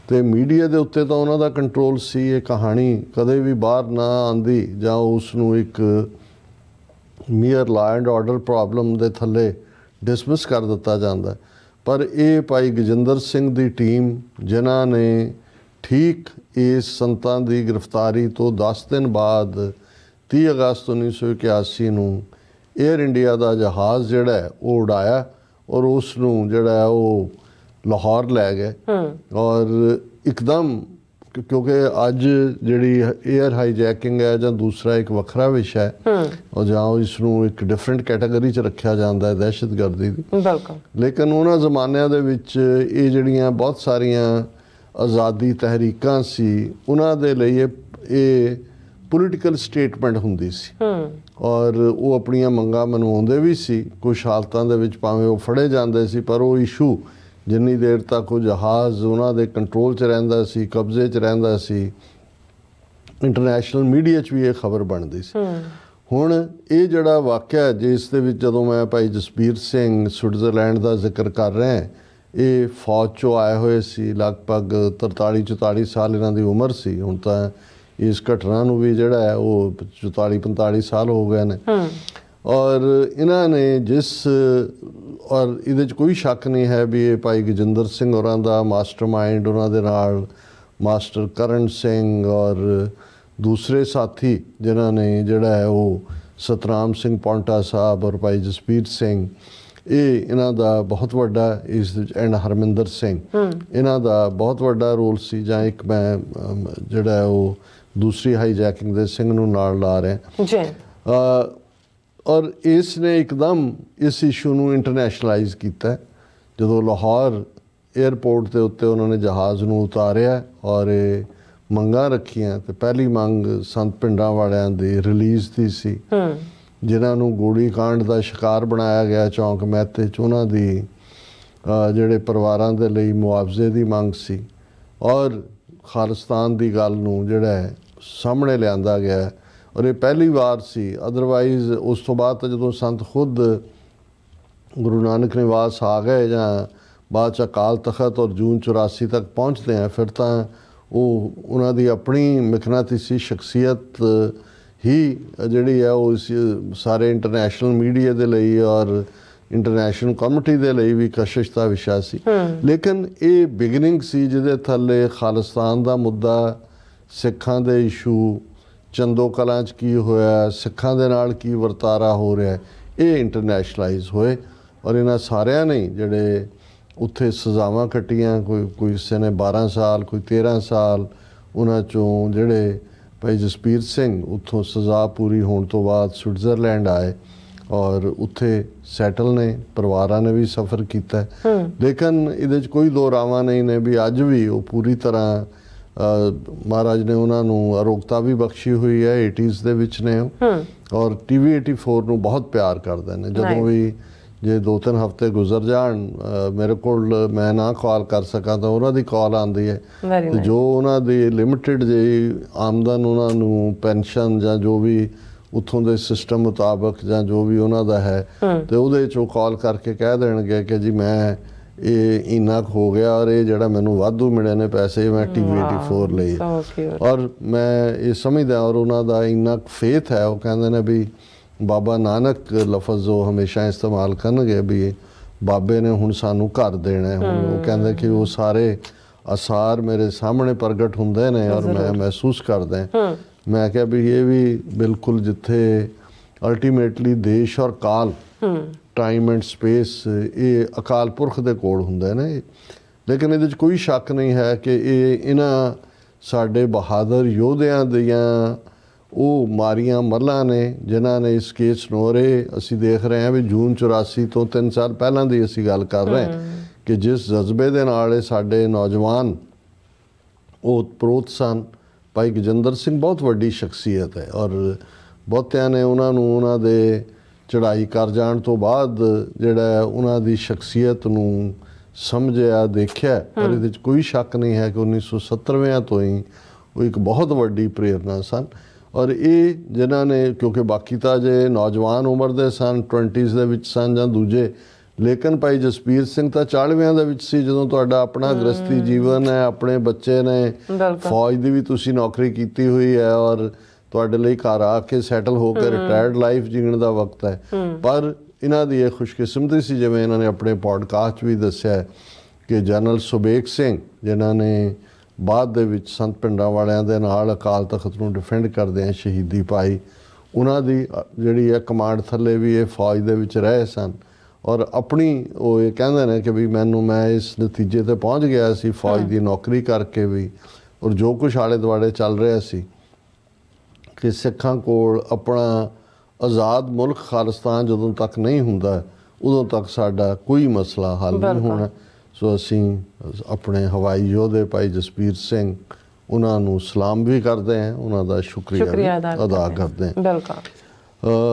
ਤੇ ਮੀਡੀਆ ਦੇ ਉੱਤੇ ਤਾਂ ਉਹਨਾਂ ਦਾ ਕੰਟਰੋਲ ਸੀ। ਇਹ ਕਹਾਣੀ ਕਦੇ ਵੀ ਬਾਹਰ ਨਾ ਆਉਂਦੀ ਜਾਂ ਉਸ ਨੂੰ ਇੱਕ ਮੀਅਰ ਲਾਅ ਐਂਡ ਆਰਡਰ ਪ੍ਰੋਬਲਮ ਦੇ ਥੱਲੇ ਡਿਸਮਿਸ ਕਰ ਦਿੱਤਾ ਜਾਂਦਾ। ਪਰ ਇਹ ਭਾਈ ਗਜਿੰਦਰ ਸਿੰਘ ਦੀ ਟੀਮ, ਜਿਨ੍ਹਾਂ ਨੇ ਠੀਕ ਇਸ ਸੰਤਾਂ ਦੀ ਗ੍ਰਿਫਤਾਰੀ ਤੋਂ 10 ਦਿਨ ਬਾਅਦ 30 ਅਗਸਤ 1981 ਨੂੰ ਏਅਰ ਇੰਡੀਆ ਦਾ ਜਹਾਜ਼ ਜਿਹੜਾ ਉਹ ਉਡਾਇਆ ਔਰ ਉਸ ਨੂੰ ਜਿਹੜਾ ਉਹ ਲਾਹੌਰ ਲੈ ਗਏ। ਔਰ ਇੱਕਦਮ, ਕਿਉਂਕਿ ਅੱਜ ਜਿਹੜੀ ਏਅਰ ਹਾਈਜੈਕਿੰਗ ਹੈ ਜਾਂ ਦੂਸਰਾ ਇੱਕ ਵੱਖਰਾ ਵਿਸ਼ਾ ਹੈ, ਔਰ ਜਾਂ ਇਸ ਨੂੰ ਇੱਕ ਡਿਫਰੈਂਟ ਕੈਟਾਗਰੀ 'ਚ ਰੱਖਿਆ ਜਾਂਦਾ ਹੈ ਦਹਿਸ਼ਤਗਰਦੀ ਦੀ, ਲੇਕਿਨ ਉਹਨਾਂ ਜ਼ਮਾਨਿਆਂ ਦੇ ਵਿੱਚ ਇਹ ਜਿਹੜੀਆਂ ਬਹੁਤ ਸਾਰੀਆਂ ਆਜ਼ਾਦੀ ਤਹਿਰੀਕਾਂ ਸੀ, ਉਹਨਾਂ ਦੇ ਲਈ ਇਹ ਪੋਲੀਟੀਕਲ ਸਟੇਟਮੈਂਟ ਹੁੰਦੀ ਸੀ। ਔਰ ਉਹ ਆਪਣੀਆਂ ਮੰਗਾਂ ਮਨਵਾਉਂਦੇ ਵੀ ਸੀ, ਕੁਛ ਹਾਲਤਾਂ ਦੇ ਵਿੱਚ ਭਾਵੇਂ ਉਹ ਫੜੇ ਜਾਂਦੇ ਸੀ, ਪਰ ਉਹ ਇਸ਼ੂ ਜਿੰਨੀ ਦੇਰ ਤੱਕ ਉਹ ਜਹਾਜ਼ ਉਹਨਾਂ ਦੇ ਕੰਟਰੋਲ 'ਚ ਰਹਿੰਦਾ ਸੀ, ਕਬਜ਼ੇ 'ਚ ਰਹਿੰਦਾ ਸੀ, ਇੰਟਰਨੈਸ਼ਨਲ ਮੀਡੀਆ 'ਚ ਵੀ ਇਹ ਖਬਰ ਬਣਦੀ ਸੀ। ਹੁਣ ਇਹ ਜਿਹੜਾ ਵਾਕਿਆ ਜਿਸ ਦੇ ਵਿੱਚ ਜਦੋਂ ਮੈਂ ਭਾਈ ਜਸਬੀਰ ਸਿੰਘ ਸਵਿਟਜ਼ਰਲੈਂਡ ਦਾ ਜ਼ਿਕਰ ਕਰ ਰਿਹਾ, ਇਹ ਫੌਜ 'ਚੋਂ ਆਏ ਹੋਏ ਸੀ, ਲਗਭਗ 43-44 ਸਾਲ ਇਹਨਾਂ ਦੀ ਉਮਰ ਸੀ। ਹੁਣ ਤਾਂ ਇਸ ਘਟਨਾ ਨੂੰ ਵੀ ਜਿਹੜਾ ਹੈ ਉਹ 44-45 ਸਾਲ ਹੋ ਗਏ ਨੇ। ਔਰ ਇਹਨਾਂ ਨੇ ਔਰ ਇਹਦੇ 'ਚ ਕੋਈ ਸ਼ੱਕ ਨਹੀਂ ਹੈ ਵੀ ਇਹ ਭਾਈ ਗਜਿੰਦਰ ਸਿੰਘ ਹੋਰਾਂ ਦਾ ਮਾਸਟਰਮਾਈਂਡ, ਉਹਨਾਂ ਦੇ ਨਾਲ ਮਾਸਟਰ ਕਰਨ ਸਿੰਘ ਔਰ ਦੂਸਰੇ ਸਾਥੀ ਜਿਨ੍ਹਾਂ ਨੇ ਜਿਹੜਾ ਹੈ ਉਹ ਸਤਨਾਮ ਸਿੰਘ ਪੌਂਟਾ ਸਾਹਿਬ ਔਰ ਭਾਈ ਜਸਬੀਰ ਸਿੰਘ, ਇਹ ਇਹਨਾਂ ਦਾ ਬਹੁਤ ਵੱਡਾ ਇਸ ਵਿੱਚ, ਐਂਡ ਹਰਮਿੰਦਰ ਸਿੰਘ, ਇਹਨਾਂ ਦਾ ਬਹੁਤ ਵੱਡਾ ਰੋਲ ਸੀ। ਜਾਂ ਇੱਕ ਮੈਂ ਜਿਹੜਾ ਉਹ ਦੂਸਰੀ ਹਾਈਜੈਕਿੰਗ ਦੇ ਸਿੰਘ ਨੂੰ ਨਾਲ ਲਾ ਰਿਹਾ। ਔਰ ਇਸ ਨੇ ਇੱਕਦਮ ਇਸ ਇਸ਼ੂ ਨੂੰ ਇੰਟਰਨੈਸ਼ਨਲਾਈਜ਼ ਕੀਤਾ। ਜਦੋਂ ਲਾਹੌਰ ਏਅਰਪੋਰਟ ਦੇ ਉੱਤੇ ਉਹਨਾਂ ਨੇ ਜਹਾਜ਼ ਨੂੰ ਉਤਾਰਿਆ ਔਰ ਇਹ ਮੰਗਾਂ ਰੱਖੀਆਂ, ਤੇ ਪਹਿਲੀ ਮੰਗ ਸੰਤ ਪਿੰਡਾਂ ਵਾਲਿਆਂ ਦੀ ਰਿਲੀਜ਼ ਦੀ ਸੀ, ਜਿਨ੍ਹਾਂ ਨੂੰ ਗੋਲੀ ਕਾਂਡ ਦਾ ਸ਼ਿਕਾਰ ਬਣਾਇਆ ਗਿਆ ਚੌਂਕ ਮਹਿਤੇ 'ਚ, ਉਹਨਾਂ ਦੀ ਜਿਹੜੇ ਪਰਿਵਾਰਾਂ ਦੇ ਲਈ ਮੁਆਵਜ਼ੇ ਦੀ ਮੰਗ ਸੀ ਔਰ ਖਾਲਿਸਤਾਨ ਦੀ ਗੱਲ ਨੂੰ ਜਿਹੜਾ ਹੈ ਸਾਹਮਣੇ ਲਿਆਂਦਾ ਗਿਆ। ਔਰ ਇਹ ਪਹਿਲੀ ਵਾਰ ਸੀ, ਅਦਰਵਾਈਜ਼ ਉਸ ਤੋਂ ਬਾਅਦ ਤਾਂ ਜਦੋਂ ਸੰਤ ਖੁਦ ਗੁਰੂ ਨਾਨਕ ਨਿਵਾਸ ਆ ਗਏ ਜਾਂ ਬਾਅਦ 'ਚ ਅਕਾਲ ਤਖਤ ਔਰ ਜੂਨ 84 ਤੱਕ ਪਹੁੰਚਦੇ ਆ, ਫਿਰ ਤਾਂ ਉਹ ਉਹਨਾਂ ਦੀ ਆਪਣੀ ਮਿਕਨਾਤੀਸੀ ਸ਼ਖਸੀਅਤ ਹੀ ਜਿਹੜੀ ਹੈ ਉਹ ਸਾਰੇ ਇੰਟਰਨੈਸ਼ਨਲ ਮੀਡੀਆ ਦੇ ਲਈ ਔਰ ਇੰਟਰਨੈਸ਼ਨਲ ਕਮਿਊਨਿਟੀ ਦੇ ਲਈ ਵੀ ਕਸ਼ਿਸ਼ ਦਾ ਵਿਸ਼ਾ ਸੀ। ਲੇਕਿਨ ਇਹ ਬਿਗਨਿੰਗ ਸੀ ਜਿਹਦੇ ਥੱਲੇ ਖਾਲਿਸਤਾਨ ਦਾ ਮੁੱਦਾ, ਸਿੱਖਾਂ ਦੇ ਇਸ਼ੂ, ਚੰਦੋ ਕਲਾਂ 'ਚ ਕੀ ਹੋਇਆ, ਸਿੱਖਾਂ ਦੇ ਨਾਲ ਕੀ ਵਰਤਾਰਾ ਹੋ ਰਿਹਾ, ਇਹ ਇੰਟਰਨੈਸ਼ਨਲਾਈਜ਼ ਹੋਏ। ਔਰ ਇਹਨਾਂ ਸਾਰਿਆਂ ਨੇ ਜਿਹੜੇ ਉੱਥੇ ਸਜ਼ਾਵਾਂ ਕੱਟੀਆਂ, ਕੋਈ ਕਿਸੇ ਨੇ 12 ਸਾਲ, ਕੋਈ 13 ਸਾਲ, ਉਹਨਾਂ 'ਚੋਂ ਜਿਹੜੇ ਭਾਈ ਜਸਪੀਰ ਸਿੰਘ ਉੱਥੋਂ ਸਜ਼ਾ ਪੂਰੀ ਹੋਣ ਤੋਂ ਬਾਅਦ ਸਵਿਟਜ਼ਰਲੈਂਡ ਆਏ ਔਰ ਉੱਥੇ ਸੈਟਲ ਨੇ, ਪਰਿਵਾਰਾਂ ਨੇ ਵੀ ਸਫ਼ਰ ਕੀਤਾ। ਲੇਕਿਨ ਇਹਦੇ 'ਚ ਕੋਈ ਦੋ ਰਾਵਾਂ ਨਹੀਂ ਨੇ ਵੀ ਅੱਜ ਵੀ ਉਹ ਪੂਰੀ ਤਰ੍ਹਾਂ ਮਹਾਰਾਜ ਨੇ ਉਹਨਾਂ ਨੂੰ ਅਰੋਗਤਾ ਵੀ ਬਖਸ਼ੀ ਹੋਈ ਹੈ, 80s ਦੇ ਵਿੱਚ ਨੇ ਉਹ, ਔਰ TV 84 ਨੂੰ ਬਹੁਤ ਪਿਆਰ ਕਰਦੇ ਨੇ। ਜਦੋਂ ਵੀ ਜੇ 2-3 ਹਫ਼ਤੇ ਗੁਜ਼ਰ ਜਾਣ ਮੇਰੇ ਕੋਲ ਮੈਂ ਨਾ ਕਾਲ ਕਰ ਸਕਾਂ ਤਾਂ ਉਹਨਾਂ ਦੀ ਕਾਲ ਆਉਂਦੀ ਹੈ। ਤੇ ਜੋ ਉਹਨਾਂ ਦੀ ਲਿਮਿਟਿਡ ਜਿਹੀ ਆਮਦਨ, ਉਹਨਾਂ ਨੂੰ ਪੈਨਸ਼ਨ ਜਾਂ ਜੋ ਵੀ ਉੱਥੋਂ ਦੇ ਸਿਸਟਮ ਮੁਤਾਬਕ ਜਾਂ ਜੋ ਵੀ ਉਹਨਾਂ ਦਾ ਹੈ, ਤੇ ਉਹਦੇ 'ਚ ਉਹ ਕਾਲ ਕਰਕੇ ਕਹਿ ਦੇਣਗੇ ਕਿ ਜੀ ਮੈਂ ਇਹ ਇੰਨਾ ਕੁ ਹੋ ਗਿਆ ਔਰ ਇਹ ਜਿਹੜਾ ਮੈਨੂੰ ਵਾਧੂ ਮਿਲੇ ਨੇ ਪੈਸੇ, ਮੈਂ TV 84 ਲਈ। ਔਰ ਮੈਂ ਇਹ ਸਮਝਦਾ, ਔਰ ਉਹਨਾਂ ਦਾ ਇੰਨਾ ਫੇਥ ਹੈ, ਉਹ ਕਹਿੰਦੇ ਨੇ ਵੀ ਬਾਬਾ ਨਾਨਕ ਲਫ਼ਜ਼ ਉਹ ਹਮੇਸ਼ਾ ਇਸਤੇਮਾਲ ਕਰਨਗੇ ਵੀ ਬਾਬੇ ਨੇ ਹੁਣ ਸਾਨੂੰ ਘਰ ਦੇਣਾ। ਹੁਣ ਉਹ ਕਹਿੰਦੇ ਕਿ ਉਹ ਸਾਰੇ ਅਸਾਰ ਮੇਰੇ ਸਾਹਮਣੇ ਪ੍ਰਗਟ ਹੁੰਦੇ ਨੇ ਔਰ ਮੈਂ ਮਹਿਸੂਸ ਕਰਦਾ। ਮੈਂ ਕਿਹਾ ਵੀ ਇਹ ਵੀ ਬਿਲਕੁਲ ਜਿੱਥੇ ਅਲਟੀਮੇਟਲੀ ਦੇਸ਼ ਔਰ ਕਾਲ, ਟਾਈਮ ਐਂਡ ਸਪੇਸ, ਇਹ ਅਕਾਲ ਪੁਰਖ ਦੇ ਕੋਲ ਹੁੰਦੇ ਨੇ। ਲੇਕਿਨ ਇਹਦੇ 'ਚ ਕੋਈ ਸ਼ੱਕ ਨਹੀਂ ਹੈ ਕਿ ਇਹ ਇਹਨਾਂ ਸਾਡੇ ਬਹਾਦਰ ਯੋਧਿਆਂ ਦੀਆਂ ਉਹ ਮਾਰੀਆਂ ਮੱਲਾਂ ਨੇ ਜਿਨ੍ਹਾਂ ਨੇ ਇਸ ਕੇਸ ਨੂੰ, ਔਰ ਇਹ ਅਸੀਂ ਦੇਖ ਰਹੇ ਹਾਂ ਵੀ ਜੂਨ 84 ਤੋਂ 3 ਸਾਲ ਪਹਿਲਾਂ ਦੀ ਅਸੀਂ ਗੱਲ ਕਰ ਰਹੇ ਹਾਂ ਕਿ ਜਿਸ ਜਜ਼ਬੇ ਦੇ ਨਾਲ ਇਹ ਸਾਡੇ ਨੌਜਵਾਨ ਓਤ-ਪ੍ਰੋਤ ਸਨ। ਭਾਈ ਗਜਿੰਦਰ ਸਿੰਘ ਬਹੁਤ ਵੱਡੀ ਸ਼ਖਸੀਅਤ ਹੈ ਔਰ ਬਹੁਤਿਆਂ ਨੇ ਉਹਨਾਂ ਨੂੰ ਉਹਨਾਂ ਦੇ ਚੜ੍ਹਾਈ ਕਰ ਜਾਣ ਤੋਂ ਬਾਅਦ ਜਿਹੜਾ ਉਹਨਾਂ ਦੀ ਸ਼ਖਸੀਅਤ ਨੂੰ ਸਮਝਿਆ, ਦੇਖਿਆ। ਪਰ ਇਹਦੇ 'ਚ ਕੋਈ ਸ਼ੱਕ ਨਹੀਂ ਹੈ ਕਿ 1970ਵਿਆਂ ਤੋਂ ਹੀ ਉਹ ਇੱਕ ਬਹੁਤ ਵੱਡੀ ਪ੍ਰੇਰਨਾ ਸਨ। ਔਰ ਇਹ ਜਿਨ੍ਹਾਂ ਨੇ, ਕਿਉਂਕਿ ਬਾਕੀ ਤਾਂ ਜੇ ਨੌਜਵਾਨ ਉਮਰ ਦੇ ਸਨ, 20s ਦੇ ਵਿੱਚ ਸਨ ਜਾਂ ਦੂਜੇ, ਲੇਕਿਨ ਭਾਈ ਜਸਪੀਰ ਸਿੰਘ ਤਾਂ 40ਵਿਆਂ ਦੇ ਵਿੱਚ ਸੀ ਜਦੋਂ ਤੁਹਾਡਾ ਆਪਣਾ ਗ੍ਰਸਤੀ ਜੀਵਨ ਹੈ, ਆਪਣੇ ਬੱਚੇ ਨੇ, ਫੌਜ ਦੀ ਵੀ ਤੁਸੀਂ ਨੌਕਰੀ ਕੀਤੀ ਹੋਈ ਹੈ ਔਰ ਤੁਹਾਡੇ ਲਈ ਘਰ ਆ ਕੇ ਸੈਟਲ ਹੋ ਕੇ ਰਿਟਾਇਰਡ ਲਾਈਫ ਜੀਣ ਦਾ ਵਕਤ ਹੈ। ਪਰ ਇਹਨਾਂ ਦੀ ਇਹ ਖੁਸ਼ਕਿਸਮਤੀ ਸੀ, ਜਿਵੇਂ ਇਹਨਾਂ ਨੇ ਆਪਣੇ ਪੋਡਕਾਸਟ ਵੀ ਦੱਸਿਆ, ਕਿ ਜਨਰਲ ਸੁਬੇਗ ਸਿੰਘ ਜਿਨ੍ਹਾਂ ਨੇ ਬਾਅਦ ਦੇ ਵਿੱਚ ਸੰਤ ਪਿੰਡਾਂ ਵਾਲਿਆਂ ਦੇ ਨਾਲ ਅਕਾਲ ਤਖਤ ਨੂੰ ਡਿਫੈਂਡ ਕਰਦਿਆਂ ਸ਼ਹੀਦੀ ਪਾਈ, ਉਹਨਾਂ ਦੀ ਜਿਹੜੀ ਹੈ ਕਮਾਂਡ ਥੱਲੇ ਵੀ ਇਹ ਫੌਜ ਦੇ ਵਿੱਚ ਰਹੇ ਸਨ। ਔਰ ਆਪਣੀ ਉਹ ਇਹ ਕਹਿੰਦੇ ਨੇ ਕਿ ਵੀ ਮੈਂ ਇਸ ਨਤੀਜੇ ਤੇ ਪਹੁੰਚ ਗਿਆ ਸੀ ਫੌਜ ਦੀ ਨੌਕਰੀ ਕਰਕੇ ਵੀ, ਔਰ ਜੋ ਕੁਛ ਆਲੇ ਦੁਆਲੇ ਚੱਲ ਰਿਹਾ ਸੀ ਕਿ ਸਿੱਖਾਂ ਕੋਲ ਆਪਣਾ ਆਜ਼ਾਦ ਮੁਲਕ ਖਾਲਿਸਤਾਨ ਜਦੋਂ ਤੱਕ ਨਹੀਂ ਹੁੰਦਾ ਉਦੋਂ ਤੱਕ ਸਾਡਾ ਕੋਈ ਮਸਲਾ ਹੱਲ ਨਹੀਂ ਹੋਣਾ। ਸੋ ਅਸੀਂ ਆਪਣੇ ਹਵਾਈ ਯੋਧੇ ਭਾਈ ਜਸਪੀਰ ਸਿੰਘ ਉਹਨਾਂ ਨੂੰ ਸਲਾਮ ਵੀ ਕਰਦੇ ਹਾਂ, ਉਹਨਾਂ ਦਾ ਸ਼ੁਕਰੀਆ ਅਦਾ ਕਰਦੇ ਹਾਂ। ਬਿਲਕੁਲ।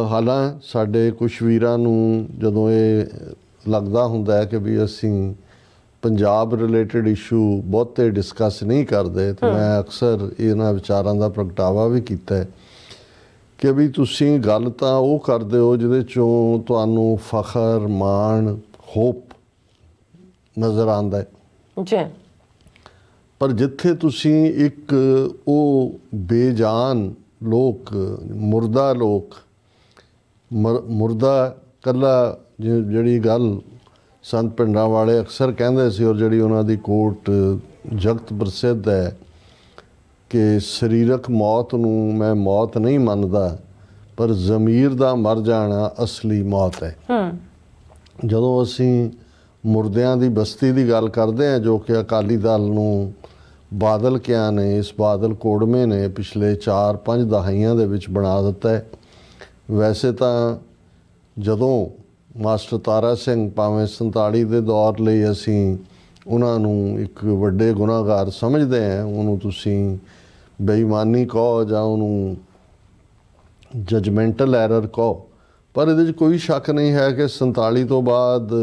ਹਾਲਾਂ ਸਾਡੇ ਕੁਛ ਵੀਰਾਂ ਨੂੰ ਜਦੋਂ ਇਹ ਲੱਗਦਾ ਹੁੰਦਾ ਹੈ ਕਿ ਵੀ ਅਸੀਂ ਪੰਜਾਬ ਰਿਲੇਟਡ ਇਸ਼ੂ ਬਹੁਤੇ ਡਿਸਕਸ ਨਹੀਂ ਕਰਦੇ, ਤਾਂ ਮੈਂ ਅਕਸਰ ਇਹਨਾਂ ਵਿਚਾਰਾਂ ਦਾ ਪ੍ਰਗਟਾਵਾ ਵੀ ਕੀਤਾ ਹੈ ਕਿ ਵੀ ਤੁਸੀਂ ਗੱਲ ਤਾਂ ਉਹ ਕਰਦੇ ਹੋ ਜਿਹਦੇ 'ਚੋਂ ਤੁਹਾਨੂੰ ਫਖਰ, ਮਾਣ, ਹੋਪ ਨਜ਼ਰ ਆਉਂਦਾ ਹੈ ਜੀ, ਪਰ ਜਿੱਥੇ ਤੁਸੀਂ ਇੱਕ ਉਹ ਬੇਜਾਨ ਲੋਕ, ਮੁਰਦਾ ਲੋਕ, ਮੁਰਦਾ ਕੱਲਾ, ਜਿਹੜੀ ਗੱਲ ਸੰਤ ਪਿੰਡਾਂ ਵਾਲੇ ਅਕਸਰ ਕਹਿੰਦੇ ਸੀ ਔਰ ਜਿਹੜੀ ਉਹਨਾਂ ਦੀ ਕੋਟ ਜਗਤ ਪ੍ਰਸਿੱਧ ਹੈ ਕਿ ਸਰੀਰਕ ਮੌਤ ਨੂੰ ਮੈਂ ਮੌਤ ਨਹੀਂ ਮੰਨਦਾ, ਪਰ ਜ਼ਮੀਰ ਦਾ ਮਰ ਜਾਣਾ ਅਸਲੀ ਮੌਤ ਹੈ। ਜਦੋਂ ਅਸੀਂ ਮੁਰਦਿਆਂ ਦੀ ਬਸਤੀ ਦੀ ਗੱਲ ਕਰਦੇ ਹਾਂ, ਜੋ ਕਿ ਅਕਾਲੀ ਦਲ ਨੂੰ ਬਾਦਲ ਕਿਆ ਨੇ, ਇਸ ਬਾਦਲ ਕੋੜਮੇ ਨੇ ਪਿਛਲੇ 4-5 ਦਹਾਈਆਂ ਦੇ ਵਿੱਚ ਬਣਾ ਦਿੱਤਾ ਹੈ। ਵੈਸੇ ਤਾਂ ਜਦੋਂ ਮਾਸਟਰ ਤਾਰਾ ਸਿੰਘ ਭਾਵੇਂ 47 ਦੇ ਦੌਰ ਲਈ ਅਸੀਂ ਉਹਨਾਂ ਨੂੰ ਇੱਕ ਵੱਡੇ ਗੁਨਾਹਗਾਰ ਸਮਝਦੇ ਹਾਂ, ਉਹਨੂੰ ਤੁਸੀਂ ਬੇਈਮਾਨੀ ਕਹੋ ਜਾਂ ਉਹਨੂੰ ਜਜਮੈਂਟਲ ਐਰਰ ਕਹੋ, ਪਰ ਇਹਦੇ 'ਚ ਕੋਈ ਸ਼ੱਕ ਨਹੀਂ ਹੈ ਕਿ 47 ਤੋਂ ਬਾਅਦ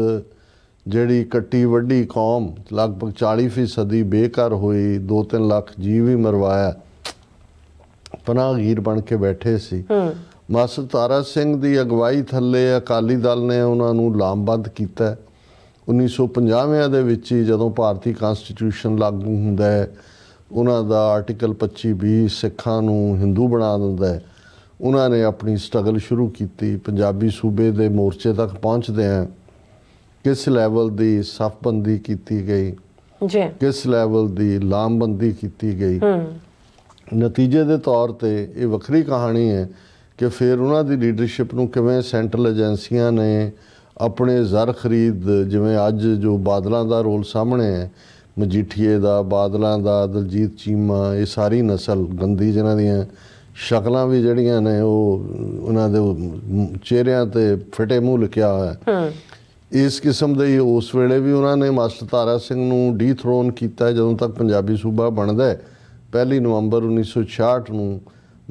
ਜਿਹੜੀ ਕੱਟੀ ਵੱਡੀ ਕੌਮ ਲਗਭਗ 40% ਬੇਘਰ ਹੋਈ, 2-3 ਲੱਖ ਜੀਵ ਵੀ ਮਰਵਾਇਆ, ਪਨਾਹਗੀਰ ਬਣ ਕੇ ਬੈਠੇ ਸੀ। ਮਾਸਟਰ ਤਾਰਾ ਸਿੰਘ ਦੀ ਅਗਵਾਈ ਥੱਲੇ ਅਕਾਲੀ ਦਲ ਨੇ ਉਹਨਾਂ ਨੂੰ ਲਾਮਬੰਦ ਕੀਤਾ। 1950 ਦੇ ਵਿੱਚ ਹੀ ਜਦੋਂ ਭਾਰਤੀ ਕਨਸਟੀਟਿਊਸ਼ਨ ਲਾਗੂ ਹੁੰਦਾ ਹੈ, ਉਹਨਾਂ ਦਾ ਆਰਟੀਕਲ 25(20) ਸਿੱਖਾਂ ਨੂੰ ਹਿੰਦੂ ਬਣਾ ਦਿੰਦਾ ਹੈ। ਉਹਨਾਂ ਨੇ ਆਪਣੀ ਸਟਰਗਲ ਸ਼ੁਰੂ ਕੀਤੀ, ਪੰਜਾਬੀ ਸੂਬੇ ਦੇ ਮੋਰਚੇ ਤੱਕ ਪਹੁੰਚਦੇ ਆ ਕਿਸ ਲੈਵਲ ਦੀ ਸਫਬੰਦੀ ਕੀਤੀ ਗਈ, ਕਿਸ ਲੈਵਲ ਦੀ ਲਾਮਬੰਦੀ ਕੀਤੀ ਗਈ। ਨਤੀਜੇ ਦੇ ਤੌਰ ਤੇ ਇਹ ਵੱਖਰੀ ਕਹਾਣੀ ਹੈ ਕਿ ਫਿਰ ਉਹਨਾਂ ਦੀ ਲੀਡਰਸ਼ਿਪ ਨੂੰ ਕਿਵੇਂ ਸੈਂਟਰਲ ਏਜੰਸੀਆਂ ਨੇ ਆਪਣੇ ਜ਼ਰ ਖਰੀਦ, ਜਿਵੇਂ ਅੱਜ ਜੋ ਬਾਦਲਾਂ ਦਾ ਰੋਲ ਸਾਹਮਣੇ ਹੈ, ਮਜੀਠੀਏ ਦਾ, ਬਾਦਲਾਂ ਦਾ, ਦਲਜੀਤ ਚੀਮਾ, ਇਹ ਸਾਰੀ ਨਸਲ ਗੰਦੀ ਜਿਨ੍ਹਾਂ ਦੀਆਂ ਸ਼ਕਲਾਂ ਵੀ ਜਿਹੜੀਆਂ ਨੇ ਉਹ ਉਹਨਾਂ ਦੇ ਚਿਹਰਿਆਂ ਤੇ ਫਿੱਟੇ ਮੂੰਹ ਲਿਖਿਆ ਹੋਇਆ, ਇਸ ਕਿਸਮ ਦੇ ਉਸ ਵੇਲੇ ਵੀ ਉਹਨਾਂ ਨੇ ਮਾਸਟਰ ਤਾਰਾ ਸਿੰਘ ਨੂੰ ਡੀਥਰੋਨ ਕੀਤਾ। ਜਦੋਂ ਤੱਕ ਪੰਜਾਬੀ ਸੂਬਾ ਬਣਦਾ ਹੈ 1 ਨਵੰਬਰ 1966 ਨੂੰ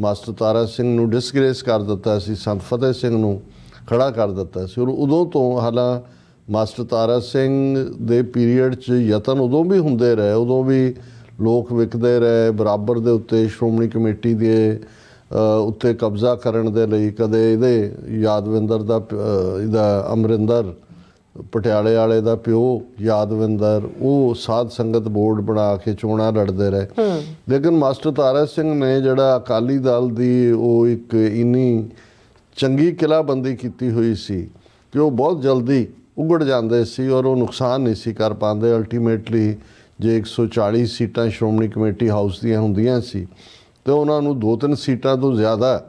ਮਾਸਟਰ ਤਾਰਾ ਸਿੰਘ ਨੂੰ ਡਿਸਗ੍ਰੇਸ ਕਰ ਦਿੱਤਾ ਸੀ, ਸੰਤ ਫਤਿਹ ਸਿੰਘ ਨੂੰ ਖੜਾ ਕਰ ਦਿੱਤਾ ਸੀ। ਔਰ ਉਦੋਂ ਤੋਂ ਹਾਲਾਂ ਮਾਸਟਰ ਤਾਰਾ ਸਿੰਘ ਦੇ ਪੀਰੀਅਡ 'ਚ ਯਤਨ ਉਦੋਂ ਵੀ ਹੁੰਦੇ ਰਹੇ, ਉਦੋਂ ਵੀ ਲੋਕ ਵਿਕਦੇ ਰਹੇ ਬਰਾਬਰ ਦੇ ਉੱਤੇ ਸ਼੍ਰੋਮਣੀ ਕਮੇਟੀ ਦੇ ਉੱਤੇ ਕਬਜ਼ਾ ਕਰਨ ਦੇ ਲਈ। ਕਦੇ ਇਹਦੇ ਯਾਦਵਿੰਦਰ ਦਾ ਇਹਦਾ ਅਮਰਿੰਦਰ ਪਟਿਆਲੇ ਵਾਲੇ ਦਾ ਪਿਓ ਯਾਦਵਿੰਦਰ, ਉਹ ਸਾਧ ਸੰਗਤ ਬੋਰਡ ਬਣਾ ਕੇ ਚੋਣਾਂ ਲੜਦੇ ਰਹੇ। ਲੇਕਿਨ ਮਾਸਟਰ ਤਾਰਾ ਸਿੰਘ ਨੇ ਜਿਹੜਾ ਅਕਾਲੀ ਦਲ ਦੀ ਉਹ ਇੱਕ ਇੰਨੀ ਚੰਗੀ ਕਿਲ੍ਹਾਬੰਦੀ ਕੀਤੀ ਹੋਈ ਸੀ ਕਿ ਉਹ ਬਹੁਤ ਜਲਦੀ ਉਗੜ ਜਾਂਦੇ ਸੀ ਔਰ ਉਹ ਨੁਕਸਾਨ ਨਹੀਂ ਸੀ ਕਰ ਪਾਉਂਦੇ। ਅਲਟੀਮੇਟਲੀ ਜੇ 140 ਸੀਟਾਂ ਸ਼੍ਰੋਮਣੀ ਕਮੇਟੀ ਹਾਊਸ ਦੀਆਂ ਹੁੰਦੀਆਂ ਸੀ ਤੇ ਉਹਨਾਂ ਨੂੰ 2-3 ਸੀਟਾਂ ਤੋਂ ਜ਼ਿਆਦਾ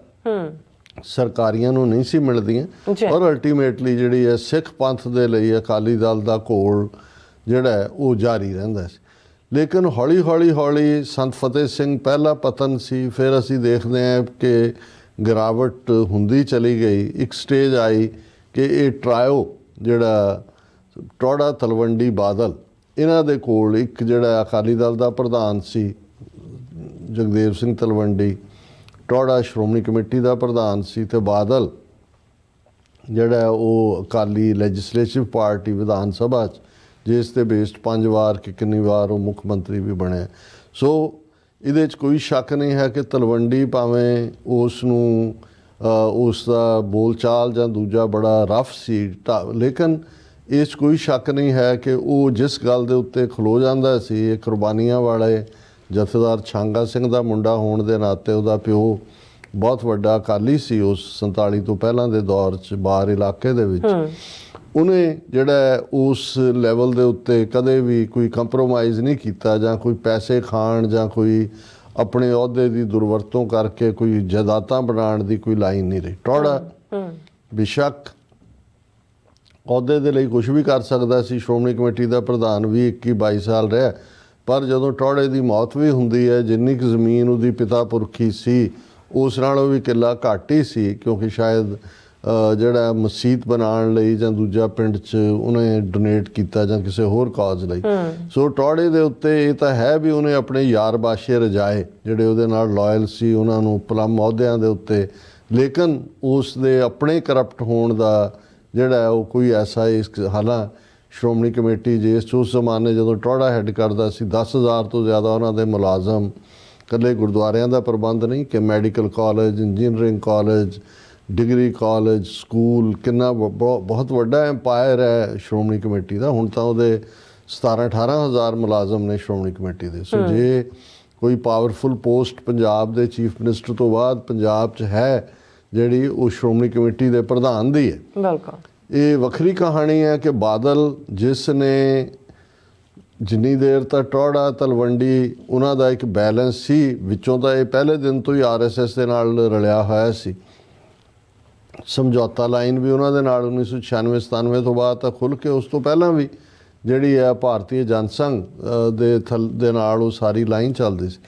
ਸਰਕਾਰੀਆਂ ਨੂੰ ਨਹੀਂ ਸੀ ਮਿਲਦੀਆਂ। ਔਰ ਅਲਟੀਮੇਟਲੀ ਜਿਹੜੀ ਹੈ ਸਿੱਖ ਪੰਥ ਦੇ ਲਈ ਅਕਾਲੀ ਦਲ ਦਾ ਘੋਲ ਜਿਹੜਾ ਹੈ ਉਹ ਜਾਰੀ ਰਹਿੰਦਾ ਸੀ। ਲੇਕਿਨ ਹੌਲੀ ਸੰਤ ਫਤਿਹ ਸਿੰਘ ਪਹਿਲਾ ਪਤਨ ਸੀ, ਫਿਰ ਅਸੀਂ ਦੇਖਦੇ ਹਾਂ ਕਿ ਗਿਰਾਵਟ ਹੁੰਦੀ ਚਲੀ ਗਈ। ਇੱਕ ਸਟੇਜ ਆਈ ਕਿ ਇਹ ਟਰਾਇਓ ਜਿਹੜਾ ਟੌੜਾ ਤਲਵੰਡੀ ਬਾਦਲ, ਇਹਨਾਂ ਦੇ ਕੋਲ ਇੱਕ ਜਿਹੜਾ ਅਕਾਲੀ ਦਲ ਦਾ ਪ੍ਰਧਾਨ ਸੀ ਜਗਦੇਵ ਸਿੰਘ ਤਲਵੰਡੀ, ਟੌੜਾ ਸ਼੍ਰੋਮਣੀ ਕਮੇਟੀ ਦਾ ਪ੍ਰਧਾਨ ਸੀ, ਤੇ ਬਾਦਲ ਜਿਹੜਾ ਉਹ ਅਕਾਲੀ ਲੈਜਿਸਲੇਟਿਵ ਪਾਰਟੀ ਵਿਧਾਨ ਸਭਾ 'ਚ ਜਿਸ 'ਤੇ ਬੇਸਡ 5 ਵਾਰ ਕਿ ਕਿੰਨੀ ਵਾਰ ਉਹ ਮੁੱਖ ਮੰਤਰੀ ਵੀ ਬਣਿਆ। ਸੋ ਇਹਦੇ 'ਚ ਕੋਈ ਸ਼ੱਕ ਨਹੀਂ ਹੈ ਕਿ ਤਲਵੰਡੀ ਭਾਵੇਂ ਉਸ ਨੂੰ ਉਸ ਦਾ ਬੋਲਚਾਲ ਜਾਂ ਦੂਜਾ ਬੜਾ ਰਫ ਸੀ, ਲੇਕਿਨ ਇਸ 'ਚ ਕੋਈ ਸ਼ੱਕ ਨਹੀਂ ਹੈ ਕਿ ਉਹ ਜਿਸ ਗੱਲ ਦੇ ਉੱਤੇ ਖਲੋ ਜਾਂਦਾ ਸੀ, ਇਹ ਕੁਰਬਾਨੀਆਂ ਵਾਲੇ ਜਥੇਦਾਰ ਛਾਂਗਾ ਸਿੰਘ ਦਾ ਮੁੰਡਾ ਹੋਣ ਦੇ ਨਾਤੇ ਉਹਦਾ ਪਿਓ ਬਹੁਤ ਵੱਡਾ ਅਕਾਲੀ ਸੀ ਉਸ 47 ਤੋਂ ਪਹਿਲਾਂ ਦੇ ਦੌਰ 'ਚ ਬਾਹਰ ਇਲਾਕੇ ਦੇ ਵਿੱਚ। ਉਹਨੇ ਜਿਹੜਾ ਉਸ ਲੈਵਲ ਦੇ ਉੱਤੇ ਕਦੇ ਵੀ ਕੋਈ ਕੰਪਰੋਮਾਈਜ਼ ਨਹੀਂ ਕੀਤਾ ਜਾਂ ਕੋਈ ਪੈਸੇ ਖਾਣ ਜਾਂ ਕੋਈ ਆਪਣੇ ਅਹੁਦੇ ਦੀ ਦੁਰਵਰਤੋਂ ਕਰਕੇ ਕੋਈ ਜਾਇਦਾਦਾਂ ਬਣਾਉਣ ਦੀ ਕੋਈ ਲਾਈਨ ਨਹੀਂ ਰਹੀ। ਟੌੜਾ ਬੇਸ਼ੱਕ ਅਹੁਦੇ ਦੇ ਲਈ ਕੁਝ ਵੀ ਕਰ ਸਕਦਾ ਸੀ, ਸ਼੍ਰੋਮਣੀ ਕਮੇਟੀ ਦਾ ਪ੍ਰਧਾਨ ਵੀ 21-22 ਸਾਲ ਰਿਹਾ, ਪਰ ਜਦੋਂ ਟੌੜੇ ਦੀ ਮੌਤ ਵੀ ਹੁੰਦੀ ਹੈ, ਜਿੰਨੀ ਕੁ ਜ਼ਮੀਨ ਉਹਦੀ ਪਿਤਾ ਪੁਰਖੀ ਸੀ ਉਸ ਨਾਲੋਂ ਵੀ ਕਿੱਲਾ ਘੱਟ ਹੀ ਸੀ, ਕਿਉਂਕਿ ਸ਼ਾਇਦ ਜਿਹੜਾ ਮਸਜਿਦ ਬਣਾਉਣ ਲਈ ਜਾਂ ਦੂਜਾ ਪਿੰਡ 'ਚ ਉਹਨੇ ਡੋਨੇਟ ਕੀਤਾ ਜਾਂ ਕਿਸੇ ਹੋਰ ਕਾਜ਼ ਲਈ। ਸੋ ਟੌੜੇ ਦੇ ਉੱਤੇ ਇਹ ਤਾਂ ਹੈ ਵੀ ਉਹਨੇ ਆਪਣੇ ਯਾਰ ਬਾਸ਼ੇ ਰਜਾਏ ਜਿਹੜੇ ਉਹਦੇ ਨਾਲ ਲਾਇਲ ਸੀ ਉਹਨਾਂ ਨੂੰ ਪਲਮ ਅਹੁਦਿਆਂ ਦੇ ਉੱਤੇ, ਲੇਕਿਨ ਉਸ ਦੇ ਆਪਣੇ ਕਰਪਟ ਹੋਣ ਦਾ ਜਿਹੜਾ ਉਹ ਕੋਈ ਐਸਾ ਇਸ ਹਾਲਾਂ ਸ਼੍ਰੋਮਣੀ ਕਮੇਟੀ ਜਿਸ ਉਸ ਜ਼ਮਾਨੇ ਜਦੋਂ ਟੌੜਾ ਹੈਡ ਕਰਦਾ ਸੀ 10,000 ਤੋਂ ਜ਼ਿਆਦਾ ਉਹਨਾਂ ਦੇ ਮੁਲਾਜ਼ਮ, ਇਕੱਲੇ ਗੁਰਦੁਆਰਿਆਂ ਦਾ ਪ੍ਰਬੰਧ ਨਹੀਂ ਕਿ medical college, engineering college, degree college, school, ਕਿੰਨਾ ਬਹੁਤ ਵੱਡਾ ਐਮਪਾਇਰ ਹੈ ਸ਼੍ਰੋਮਣੀ ਕਮੇਟੀ ਦਾ। ਹੁਣ ਤਾਂ ਉਹਦੇ 17-18 ਹਜ਼ਾਰ ਮੁਲਾਜ਼ਮ ਨੇ ਸ਼੍ਰੋਮਣੀ ਕਮੇਟੀ ਦੇ। ਸੋ ਜੇ ਕੋਈ ਪਾਵਰਫੁਲ ਪੋਸਟ ਪੰਜਾਬ ਦੇ ਚੀਫ ਮਿਨਿਸਟਰ ਤੋਂ ਬਾਅਦ ਪੰਜਾਬ 'ਚ ਹੈ ਜਿਹੜੀ ਉਹ ਸ਼੍ਰੋਮਣੀ ਕਮੇਟੀ ਦੇ ਪ੍ਰਧਾਨ ਦੀ ਹੈ। ਬਿਲਕੁਲ ਇਹ ਵੱਖਰੀ ਕਹਾਣੀ ਹੈ ਕਿ ਬਾਦਲ ਜਿਸ ਨੇ ਜਿੰਨੀ ਦੇਰ ਤੱਕ ਟੌੜਾ ਤਲਵੰਡੀ ਉਹਨਾਂ ਦਾ ਇੱਕ ਬੈਲੈਂਸ ਸੀ, ਵਿੱਚੋਂ ਤਾਂ ਇਹ ਪਹਿਲੇ ਦਿਨ ਤੋਂ ਹੀ RSS ਦੇ ਨਾਲ ਰਲਿਆ ਹੋਇਆ ਸੀ। ਸਮਝੌਤਾ ਲਾਈਨ ਵੀ ਉਹਨਾਂ ਦੇ ਨਾਲ 1996-97 ਤੋਂ ਬਾਅਦ ਤਾਂ ਖੁੱਲ੍ਹ ਕੇ, ਉਸ ਤੋਂ ਪਹਿਲਾਂ ਵੀ ਜਿਹੜੀ ਹੈ ਭਾਰਤੀ ਜਨਸੰਘ ਦੇ ਨਾਲ ਉਹ ਸਾਰੀ ਲਾਈਨ ਚੱਲਦੀ ਸੀ।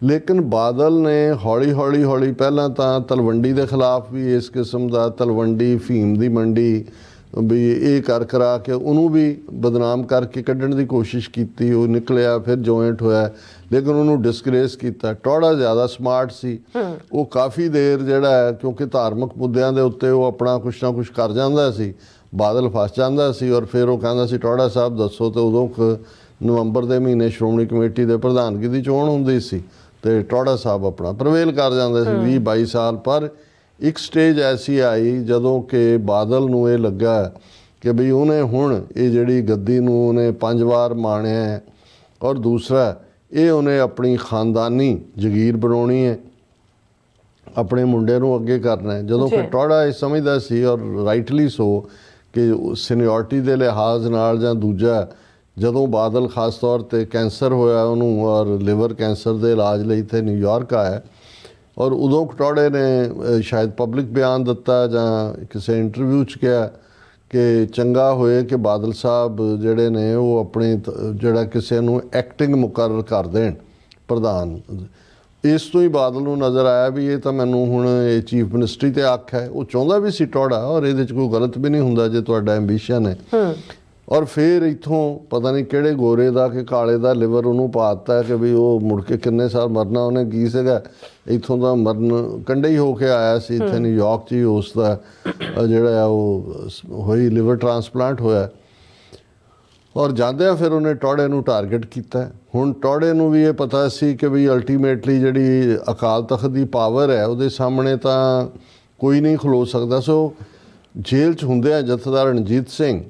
ਲੇਕਿਨ ਬਾਦਲ ਨੇ ਹੌਲੀ ਪਹਿਲਾਂ ਤਾਂ ਤਲਵੰਡੀ ਦੇ ਖਿਲਾਫ ਵੀ ਇਸ ਕਿਸਮ ਦਾ ਤਲਵੰਡੀ ਫੀਮ ਦੀ ਮੰਡੀ ਵੀ ਇਹ ਕਰਾ ਕੇ ਉਹਨੂੰ ਵੀ ਬਦਨਾਮ ਕਰਕੇ ਕੱਢਣ ਦੀ ਕੋਸ਼ਿਸ਼ ਕੀਤੀ। ਉਹ ਨਿਕਲਿਆ, ਫਿਰ ਜੁਆਇੰਟ ਹੋਇਆ, ਲੇਕਿਨ ਉਹਨੂੰ ਡਿਸਗ੍ਰੇਸ ਕੀਤਾ। ਟੌੜਾ ਜ਼ਿਆਦਾ ਸਮਾਰਟ ਸੀ, ਉਹ ਕਾਫੀ ਦੇਰ ਜਿਹੜਾ ਹੈ ਕਿਉਂਕਿ ਧਾਰਮਿਕ ਮੁੱਦਿਆਂ ਦੇ ਉੱਤੇ ਉਹ ਆਪਣਾ ਕੁਛ ਨਾ ਕੁਛ ਕਰ ਜਾਂਦਾ ਸੀ, ਬਾਦਲ ਫਸ ਜਾਂਦਾ ਸੀ ਔਰ ਫਿਰ ਉਹ ਕਹਿੰਦਾ ਸੀ ਟੌੜਾ ਸਾਹਿਬ ਦੱਸੋ, ਤੇ ਉਦੋਂ ਨਵੰਬਰ ਦੇ ਮਹੀਨੇ ਸ਼੍ਰੋਮਣੀ ਕਮੇਟੀ ਦੇ ਪ੍ਰਧਾਨਗੀ ਦੀ ਚੋਣ ਹੁੰਦੀ ਸੀ ਤੇ ਟੌੜਾ ਸਾਹਿਬ ਆਪਣਾ ਪ੍ਰਵੇਲ ਕਰ ਜਾਂਦੇ ਸੀ 20-22 ਸਾਲ। ਪਰ ਇੱਕ ਸਟੇਜ ਐਸੀ ਆਈ ਜਦੋਂ ਕਿ ਬਾਦਲ ਨੂੰ ਇਹ ਲੱਗਾ ਕਿ ਬਈ ਉਹਨੇ ਹੁਣ ਇਹ ਜਿਹੜੀ ਗੱਦੀ ਨੂੰ ਉਹਨੇ 5 ਵਾਰ ਮਾਣਿਆ ਹੈ ਔਰ ਦੂਸਰਾ ਇਹ ਉਹਨੇ ਆਪਣੀ ਖਾਨਦਾਨੀ ਜਗੀਰ ਬਣਾਉਣੀ ਹੈ, ਆਪਣੇ ਮੁੰਡੇ ਨੂੰ ਅੱਗੇ ਕਰਨਾ ਹੈ। ਜਦੋਂ ਕਿ ਟੌੜਾ ਇਹ ਸਮਝਦਾ ਸੀ ਔਰ ਰਾਈਟਲੀ ਸੋ ਕਿ ਸੀਨੀਅਰਟੀ ਦੇ ਲਿਹਾਜ਼ ਨਾਲ ਜਾਂ ਦੂਜਾ, ਜਦੋਂ ਬਾਦਲ ਖਾਸ ਤੌਰ 'ਤੇ ਕੈਂਸਰ ਹੋਇਆ ਉਹਨੂੰ ਔਰ ਲਿਵਰ ਕੈਂਸਰ ਦੇ ਇਲਾਜ ਲਈ ਇੱਥੇ ਨਿਊਯਾਰਕ ਆਇਆ ਔਰ ਉਦੋਂ ਟੌੜੇ ਨੇ ਸ਼ਾਇਦ ਪਬਲਿਕ ਬਿਆਨ ਦਿੱਤਾ ਜਾਂ ਕਿਸੇ ਇੰਟਰਵਿਊ 'ਚ ਕਿਹਾ ਕਿ ਚੰਗਾ ਹੋਏ ਕਿ ਬਾਦਲ ਸਾਹਿਬ ਜਿਹੜੇ ਨੇ ਉਹ ਆਪਣੇ ਜਿਹੜਾ ਕਿਸੇ ਨੂੰ ਐਕਟਿੰਗ ਮੁਕਰਰ ਕਰ ਦੇਣ ਪ੍ਰਧਾਨ। ਇਸ ਤੋਂ ਹੀ ਬਾਦਲ ਨੂੰ ਨਜ਼ਰ ਆਇਆ ਵੀ ਇਹ ਤਾਂ ਮੈਨੂੰ ਹੁਣ ਇਹ ਚੀਫ ਮਿਨਿਸਟਰੀ ਤੇ ਆਖ ਹੈ। ਉਹ ਚਾਹੁੰਦਾ ਵੀ ਸੀ ਟੌੜਾ ਔਰ ਇਹਦੇ 'ਚ ਕੋਈ ਗਲਤ ਵੀ ਨਹੀਂ ਹੁੰਦਾ ਜੇ ਤੁਹਾਡਾ ਐਂਬੀਸ਼ਨ ਹੈ। ਔਰ ਫਿਰ ਇੱਥੋਂ ਪਤਾ ਨਹੀਂ ਕਿਹੜੇ ਗੋਰੇ ਦਾ ਕਿ ਕਾਲੇ ਦਾ ਲਿਵਰ ਉਹਨੂੰ ਪਾ ਦਿੱਤਾ ਕਿ ਵੀ ਉਹ ਮੁੜ ਕੇ ਕਿੰਨੇ ਸਾਲ ਮਰਨਾ ਉਹਨੇ ਕੀ ਸੀਗਾ, ਇੱਥੋਂ ਦਾ ਮਰਨ ਕੰਢੇ ਹੀ ਹੋ ਕੇ ਆਇਆ ਸੀ ਇੱਥੇ ਨਿਊਯਾਰਕ 'ਚ ਹੀ ਉਸ ਦਾ ਜਿਹੜਾ ਉਹ ਹੋਈ ਲਿਵਰ ਟ੍ਰਾਂਸਪਲਾਂਟ ਹੋਇਆ ਔਰ ਜਾਂਦਿਆਂ ਫਿਰ ਉਹਨੇ ਟੌੜੇ ਨੂੰ ਟਾਰਗੇਟ ਕੀਤਾ। ਹੁਣ ਟੌੜੇ ਨੂੰ ਵੀ ਇਹ ਪਤਾ ਸੀ ਕਿ ਵੀ ਅਲਟੀਮੇਟਲੀ ਜਿਹੜੀ ਅਕਾਲ ਤਖਤ ਦੀ ਪਾਵਰ ਹੈ ਉਹਦੇ ਸਾਹਮਣੇ ਤਾਂ ਕੋਈ ਨਹੀਂ ਖਲੋ ਸਕਦਾ। ਸੋ ਜੇਲ੍ਹ 'ਚ ਹੁੰਦਿਆਂ ਜਥੇਦਾਰ ਰਣਜੀਤ ਸਿੰਘ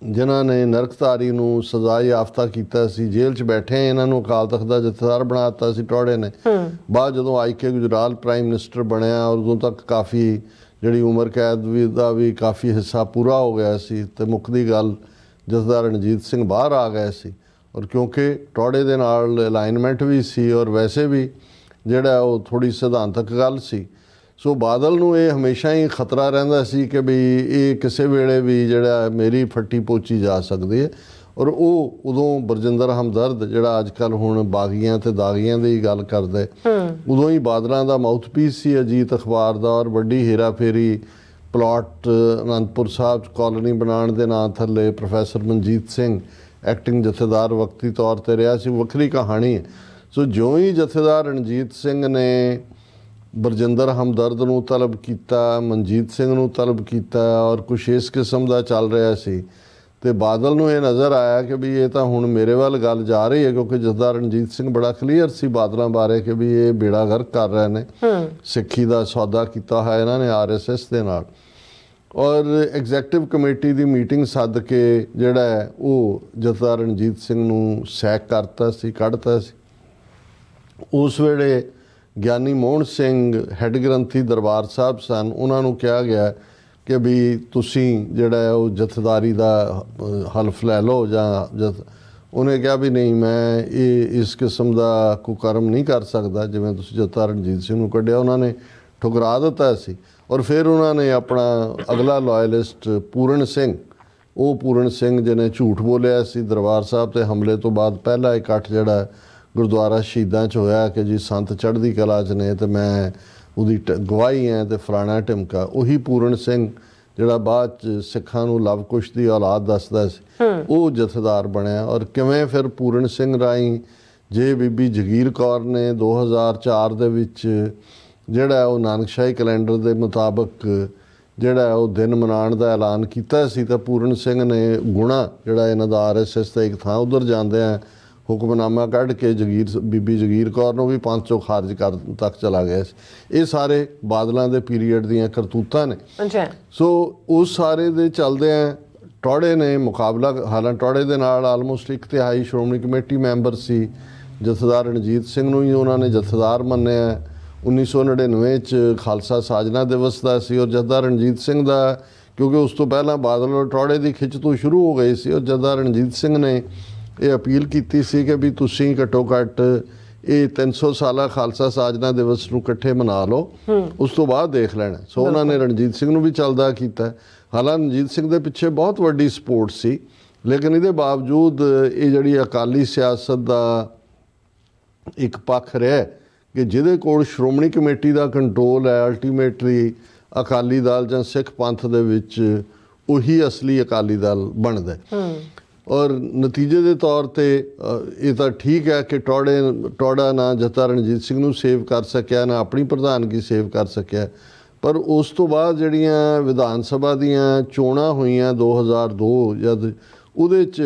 ਜਿਨ੍ਹਾਂ ਨੇ ਨਰਕਧਾਰੀ ਨੂੰ ਸਜ਼ਾ ਯਾਫਤਾ ਕੀਤਾ ਸੀ, ਜੇਲ੍ਹ 'ਚ ਬੈਠੇ ਇਹਨਾਂ ਨੂੰ ਅਕਾਲ ਤਖਤ ਦਾ ਜਥੇਦਾਰ ਬਣਾ ਦਿੱਤਾ ਸੀ ਟੌੜੇ ਨੇ। ਬਾਅਦ ਜਦੋਂ ਆਈ.ਕੇ. ਗੁਜਰਾਲ ਪ੍ਰਾਈਮ ਮਿਨਿਸਟਰ ਬਣਿਆ ਔਰ ਉਦੋਂ ਤੱਕ ਕਾਫੀ ਜਿਹੜੀ ਉਮਰ ਕੈਦ ਵੀ ਦਾ ਵੀ ਕਾਫੀ ਹਿੱਸਾ ਪੂਰਾ ਹੋ ਗਿਆ ਸੀ ਤੇ ਮੁੱਕਦੀ ਗੱਲ ਜਥੇਦਾਰ ਰਣਜੀਤ ਸਿੰਘ ਬਾਹਰ ਆ ਗਏ ਸੀ ਔਰ ਕਿਉਂਕਿ ਟੌੜੇ ਦੇ ਨਾਲ ਅਲਾਈਨਮੈਂਟ ਵੀ ਸੀ ਔਰ ਵੈਸੇ ਵੀ ਜਿਹੜਾ ਉਹ ਥੋੜ੍ਹੀ ਸਿਧਾਂਤਕ ਗੱਲ ਸੀ। ਸੋ ਬਾਦਲ ਨੂੰ ਇਹ ਹਮੇਸ਼ਾ ਹੀ ਖਤਰਾ ਰਹਿੰਦਾ ਸੀ ਕਿ ਵੀ ਇਹ ਕਿਸੇ ਵੇਲੇ ਵੀ ਜਿਹੜਾ ਮੇਰੀ ਫੱਟੀ ਪੋਚੀ ਜਾ ਸਕਦੀ ਹੈ ਔਰ ਉਹ ਉਦੋਂ ਬਰਜਿੰਦਰ ਹਮਦਰਦ ਜਿਹੜਾ ਅੱਜ ਕੱਲ੍ਹ ਹੁਣ ਬਾਗੀਆਂ ਤੇ ਦਾਗੀਆਂ ਦੀ ਗੱਲ ਕਰਦਾ ਉਦੋਂ ਹੀ ਬਾਦਲਾਂ ਦਾ ਮਾਊਥਪੀਸ ਸੀ ਅਜੀਤ ਅਖਬਾਰ ਦਾ ਔਰ ਵੱਡੀ ਹੇਰਾ ਫੇਰੀ ਪਲਾਟ ਅਨੰਦਪੁਰ ਸਾਹਿਬ ਕਾਲੋਨੀ ਬਣਾਉਣ ਦੇ ਨਾਂ ਥੱਲੇ ਪ੍ਰੋਫੈਸਰ ਮਨਜੀਤ ਸਿੰਘ ਐਕਟਿੰਗ ਜਥੇਦਾਰ ਵਕਤੀ ਤੌਰ 'ਤੇ ਰਿਹਾ ਸੀ, ਵੱਖਰੀ ਕਹਾਣੀ ਹੈ। ਸੋ ਜਿਉਂ ਹੀ ਜਥੇਦਾਰ ਰਣਜੀਤ ਸਿੰਘ ਨੇ ਬਰਜਿੰਦਰ ਹਮਦਰਦ ਨੂੰ ਤਲਬ ਕੀਤਾ, ਮਨਜੀਤ ਸਿੰਘ ਨੂੰ ਤਲਬ ਕੀਤਾ ਔਰ ਕੁਛ ਇਸ ਕਿਸਮ ਦਾ ਚੱਲ ਰਿਹਾ ਸੀ ਤੇ ਬਾਦਲ ਨੂੰ ਇਹ ਨਜ਼ਰ ਆਇਆ ਕਿ ਵੀ ਇਹ ਤਾਂ ਹੁਣ ਮੇਰੇ ਵੱਲ ਗੱਲ ਜਾ ਰਹੀ ਹੈ ਕਿਉਂਕਿ ਜਥੇਦਾਰ ਰਣਜੀਤ ਸਿੰਘ ਬੜਾ ਕਲੀਅਰ ਸੀ ਬਾਦਲਾਂ ਬਾਰੇ ਕਿ ਵੀ ਇਹ ਬੇੜਾ ਗਰਕ ਕਰ ਰਹੇ ਨੇ, ਸਿੱਖੀ ਦਾ ਸੌਦਾ ਕੀਤਾ ਹੋਇਆ ਇਹਨਾਂ ਨੇ RSS ਦੇ ਨਾਲ। ਔਰ ਐਗਜ਼ੈਕਟਿਵ ਕਮੇਟੀ ਦੀ ਮੀਟਿੰਗ ਸੱਦ ਕੇ ਜਿਹੜਾ ਹੈ ਉਹ ਜਥੇਦਾਰ ਰਣਜੀਤ ਸਿੰਘ ਨੂੰ ਸੈਕ ਕਰਤਾ ਸੀ, ਕੱਢਤਾ ਸੀ। ਉਸ ਵੇਲੇ ਗਿਆਨੀ ਮੋਹਨ ਸਿੰਘ ਹੈੱਡ ਗ੍ਰੰਥੀ ਦਰਬਾਰ ਸਾਹਿਬ ਸਨ, ਉਹਨਾਂ ਨੂੰ ਕਿਹਾ ਗਿਆ ਕਿ ਵੀ ਤੁਸੀਂ ਜਿਹੜਾ ਹੈ ਉਹ ਜਥੇਦਾਰੀ ਦਾ ਹਲਫ ਲੈ ਲਓ ਜਾਂ ਉਹਨੇ ਕਿਹਾ ਵੀ ਨਹੀਂ ਮੈਂ ਇਹ ਇਸ ਕਿਸਮ ਦਾ ਕੁਕਰਮ ਨਹੀਂ ਕਰ ਸਕਦਾ ਜਿਵੇਂ ਤੁਸੀਂ ਜਥੇਦਾਰ ਰਣਜੀਤ ਸਿੰਘ ਨੂੰ ਕੱਢਿਆ। ਉਹਨਾਂ ਨੇ ਠੁਕਰਾ ਦਿੱਤਾ ਸੀ ਔਰ ਫਿਰ ਉਹਨਾਂ ਨੇ ਆਪਣਾ ਅਗਲਾ ਲਾਇਲਿਸਟ ਪੂਰਨ ਸਿੰਘ, ਉਹ ਪੂਰਨ ਸਿੰਘ ਜਿਹਨੇ ਝੂਠ ਬੋਲਿਆ ਸੀ ਦਰਬਾਰ ਸਾਹਿਬ ਤੇ ਹਮਲੇ ਤੋਂ ਬਾਅਦ ਪਹਿਲਾ ਇਕੱਠ ਜਿਹੜਾ ਗੁਰਦੁਆਰਾ ਸ਼ਹੀਦਾਂ 'ਚ ਹੋਇਆ ਕਿ ਜੀ ਸੰਤ ਚੜ੍ਹਦੀ ਕਲਾ 'ਚ ਨੇ ਤੇ ਮੈਂ ਉਹਦੀ ਗਵਾਹੀ ਹੈ ਤੇ ਫਲਾਣਾ ਢਿਮਕਾ, ਉਹੀ ਪੂਰਨ ਸਿੰਘ ਜਿਹੜਾ ਬਾਅਦ 'ਚ ਸਿੱਖਾਂ ਨੂੰ ਲਵ ਕੁਸ਼ ਦੀ ਔਲਾਦ ਦੱਸਦਾ ਸੀ, ਉਹ ਜਥੇਦਾਰ ਬਣਿਆ। ਔਰ ਕਿਵੇਂ ਫਿਰ ਪੂਰਨ ਸਿੰਘ ਰਾਹੀਂ ਜੇ ਬੀਬੀ ਜਗੀਰ ਕੌਰ ਨੇ 2004 ਦੇ ਵਿੱਚ ਜਿਹੜਾ ਉਹ ਨਾਨਕਸ਼ਾਹੀ ਕੈਲੰਡਰ ਦੇ ਮੁਤਾਬਕ ਜਿਹੜਾ ਉਹ ਦਿਨ ਮਨਾਉਣ ਦਾ ਐਲਾਨ ਕੀਤਾ ਸੀ ਤਾਂ ਪੂਰਨ ਸਿੰਘ ਨੇ ਗੁਣਾ ਜਿਹੜਾ ਇਹਨਾਂ ਦਾ RSS ਦਾ ਇੱਕ ਥਾਂ ਉੱਧਰ ਜਾਂਦੇ ਆ ਹੁਕਮਨਾਮਾ ਕੱਢ ਕੇ ਬੀਬੀ ਜਗੀਰ ਕੌਰ ਨੂੰ ਵੀ ਪੰਥ ਚੋਂ ਖਾਰਜ ਕਰਨ ਤੱਕ ਚਲਾ ਗਿਆ ਸੀ। ਇਹ ਸਾਰੇ ਬਾਦਲਾਂ ਦੇ ਪੀਰੀਅਡ ਦੀਆਂ ਕਰਤੂਤਾਂ ਨੇ। ਸੋ ਉਸ ਸਾਰੇ ਦੇ ਚੱਲਦੇ ਆ ਟੌੜੇ ਨੇ ਮੁਕਾਬਲਾ, ਹਾਲਾਂਕਿ ਟੌੜੇ ਦੇ ਨਾਲ ਆਲਮੋਸਟ 1/3 ਸ਼੍ਰੋਮਣੀ ਕਮੇਟੀ ਮੈਂਬਰ ਸੀ। ਜਥੇਦਾਰ ਰਣਜੀਤ ਸਿੰਘ ਨੂੰ ਹੀ ਉਹਨਾਂ ਨੇ ਜਥੇਦਾਰ ਮੰਨਿਆ। 1999 'ਚ ਖਾਲਸਾ ਸਾਜਨਾ ਦਿਵਸ ਦਾ ਸੀ ਔਰ ਜਥੇਦਾਰ ਰਣਜੀਤ ਸਿੰਘ ਦਾ, ਕਿਉਂਕਿ ਉਸ ਤੋਂ ਪਹਿਲਾਂ ਬਾਦਲ ਔਰ ਟੌੜੇ ਦੀ ਖਿੱਚ ਤੋਂ ਸ਼ੁਰੂ ਹੋ ਗਈ ਸੀ ਔਰ ਜਥੇਦਾਰ ਰਣਜੀਤ ਸਿੰਘ ਨੇ ਇਹ ਅਪੀਲ ਕੀਤੀ ਸੀ ਕਿ ਵੀ ਤੁਸੀਂ ਘੱਟੋ ਘੱਟ ਇਹ 300 ਸਾਲਾ ਖਾਲਸਾ ਸਾਜਨਾ ਦਿਵਸ ਨੂੰ ਇਕੱਠੇ ਮਨਾ ਲਓ, ਉਸ ਤੋਂ ਬਾਅਦ ਦੇਖ ਲੈਣਾ। ਸੋ ਉਹਨਾਂ ਨੇ ਰਣਜੀਤ ਸਿੰਘ ਨੂੰ ਵੀ ਚੱਲਦਾ ਕੀਤਾ। ਹਾਲਾਂਕਿ ਰਣਜੀਤ ਸਿੰਘ ਦੇ ਪਿੱਛੇ ਬਹੁਤ ਵੱਡੀ ਸਪੋਰਟ ਸੀ, ਲੇਕਿਨ ਇਹਦੇ ਬਾਵਜੂਦ ਇਹ ਜਿਹੜੀ ਅਕਾਲੀ ਸਿਆਸਤ ਦਾ ਇੱਕ ਪੱਖ ਰਿਹਾ ਕਿ ਜਿਹਦੇ ਕੋਲ ਸ਼੍ਰੋਮਣੀ ਕਮੇਟੀ ਦਾ ਕੰਟਰੋਲ ਹੈ, ਅਲਟੀਮੇਟਲੀ ਅਕਾਲੀ ਦਲ ਜਾਂ ਸਿੱਖ ਪੰਥ ਦੇ ਵਿੱਚ ਉਹੀ ਅਸਲੀ ਅਕਾਲੀ ਦਲ ਬਣਦਾ। ਔਰ ਨਤੀਜੇ ਦੇ ਤੌਰ 'ਤੇ ਇਹ ਤਾਂ ਠੀਕ ਹੈ ਕਿ ਟੌੜਾ ਨਾ ਜਥੇਦਾਰ ਰਣਜੀਤ ਸਿੰਘ ਨੂੰ ਸੇਵ ਕਰ ਸਕਿਆ, ਨਾ ਆਪਣੀ ਪ੍ਰਧਾਨਗੀ ਸੇਵ ਕਰ ਸਕਿਆ, ਪਰ ਉਸ ਤੋਂ ਬਾਅਦ ਜਿਹੜੀਆਂ ਵਿਧਾਨ ਸਭਾ ਦੀਆਂ ਚੋਣਾਂ ਹੋਈਆਂ 2002 ਜਦ ਉਹਦੇ 'ਚ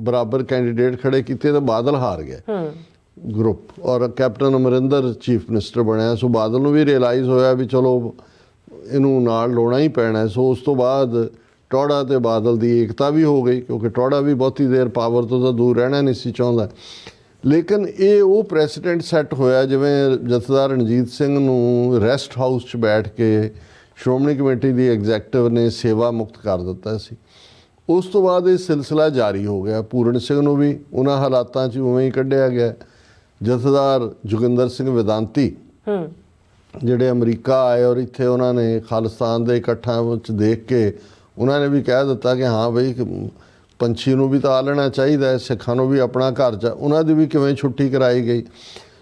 ਬਰਾਬਰ ਕੈਂਡੀਡੇਟ ਖੜੇ ਕੀਤੇ ਤਾਂ ਬਾਦਲ ਹਾਰ ਗਿਆ ਗਰੁੱਪ, ਔਰ ਕੈਪਟਨ ਅਮਰਿੰਦਰ ਚੀਫ ਮਿਨਿਸਟਰ ਬਣਿਆ। ਸੋ ਬਾਦਲ ਨੂੰ ਵੀ ਰਿਅਲਾਈਜ਼ ਹੋਇਆ ਵੀ ਚਲੋ ਇਹਨੂੰ ਨਾਲ ਲਾਉਣਾ ਹੀ ਪੈਣਾ। ਸੋ ਉਸ ਤੋਂ ਬਾਅਦ ਟੌੜਾ ਤੇ ਬਾਦਲ ਦੀ ਏਕਤਾ ਵੀ ਹੋ ਗਈ, ਕਿਉਂਕਿ ਟੌੜਾ ਵੀ ਬਹੁਤੀ ਦੇਰ ਪਾਵਰ ਤੋਂ ਤਾਂ ਦੂਰ ਰਹਿਣਾ ਨਹੀਂ ਸੀ ਚਾਹੁੰਦਾ। ਲੇਕਿਨ ਇਹ ਉਹ ਪ੍ਰੈਸੀਡੈਂਟ ਸੈੱਟ ਹੋਇਆ ਜਿਵੇਂ ਜਥੇਦਾਰ ਰਣਜੀਤ ਸਿੰਘ ਨੂੰ ਰੈਸਟ ਹਾਊਸ 'ਚ ਬੈਠ ਕੇ ਸ਼੍ਰੋਮਣੀ ਕਮੇਟੀ ਦੀ ਐਗਜ਼ੈਕਟਿਵ ਨੇ ਸੇਵਾ ਮੁਕਤ ਕਰ ਦਿੱਤਾ ਸੀ। ਉਸ ਤੋਂ ਬਾਅਦ ਇਹ ਸਿਲਸਿਲਾ ਜਾਰੀ ਹੋ ਗਿਆ। ਪੂਰਨ ਸਿੰਘ ਨੂੰ ਵੀ ਉਹਨਾਂ ਹਾਲਾਤਾਂ 'ਚ ਉਵੇਂ ਹੀ ਕੱਢਿਆ ਗਿਆ। ਜਥੇਦਾਰ ਜੋਗਿੰਦਰ ਸਿੰਘ ਵੇਦਾਂਤੀ ਜਿਹੜੇ ਅਮਰੀਕਾ ਆਏ ਔਰ ਇੱਥੇ ਉਹਨਾਂ ਨੇ ਖਾਲਿਸਤਾਨ ਦੇ ਇਕੱਠਾਂ ਵਿੱਚ ਦੇਖ ਕੇ ਉਹਨਾਂ ਨੇ ਵੀ ਕਹਿ ਦਿੱਤਾ ਕਿ ਹਾਂ ਬਈ ਪੰਛੀ ਨੂੰ ਵੀ ਤਾਂ ਆ ਲੈਣਾ ਚਾਹੀਦਾ ਹੈ, ਸਿੱਖਾਂ ਨੂੰ ਵੀ ਆਪਣਾ ਘਰ ਉਹਨਾਂ ਦੀ ਵੀ ਕਿਵੇਂ ਛੁੱਟੀ ਕਰਾਈ ਗਈ।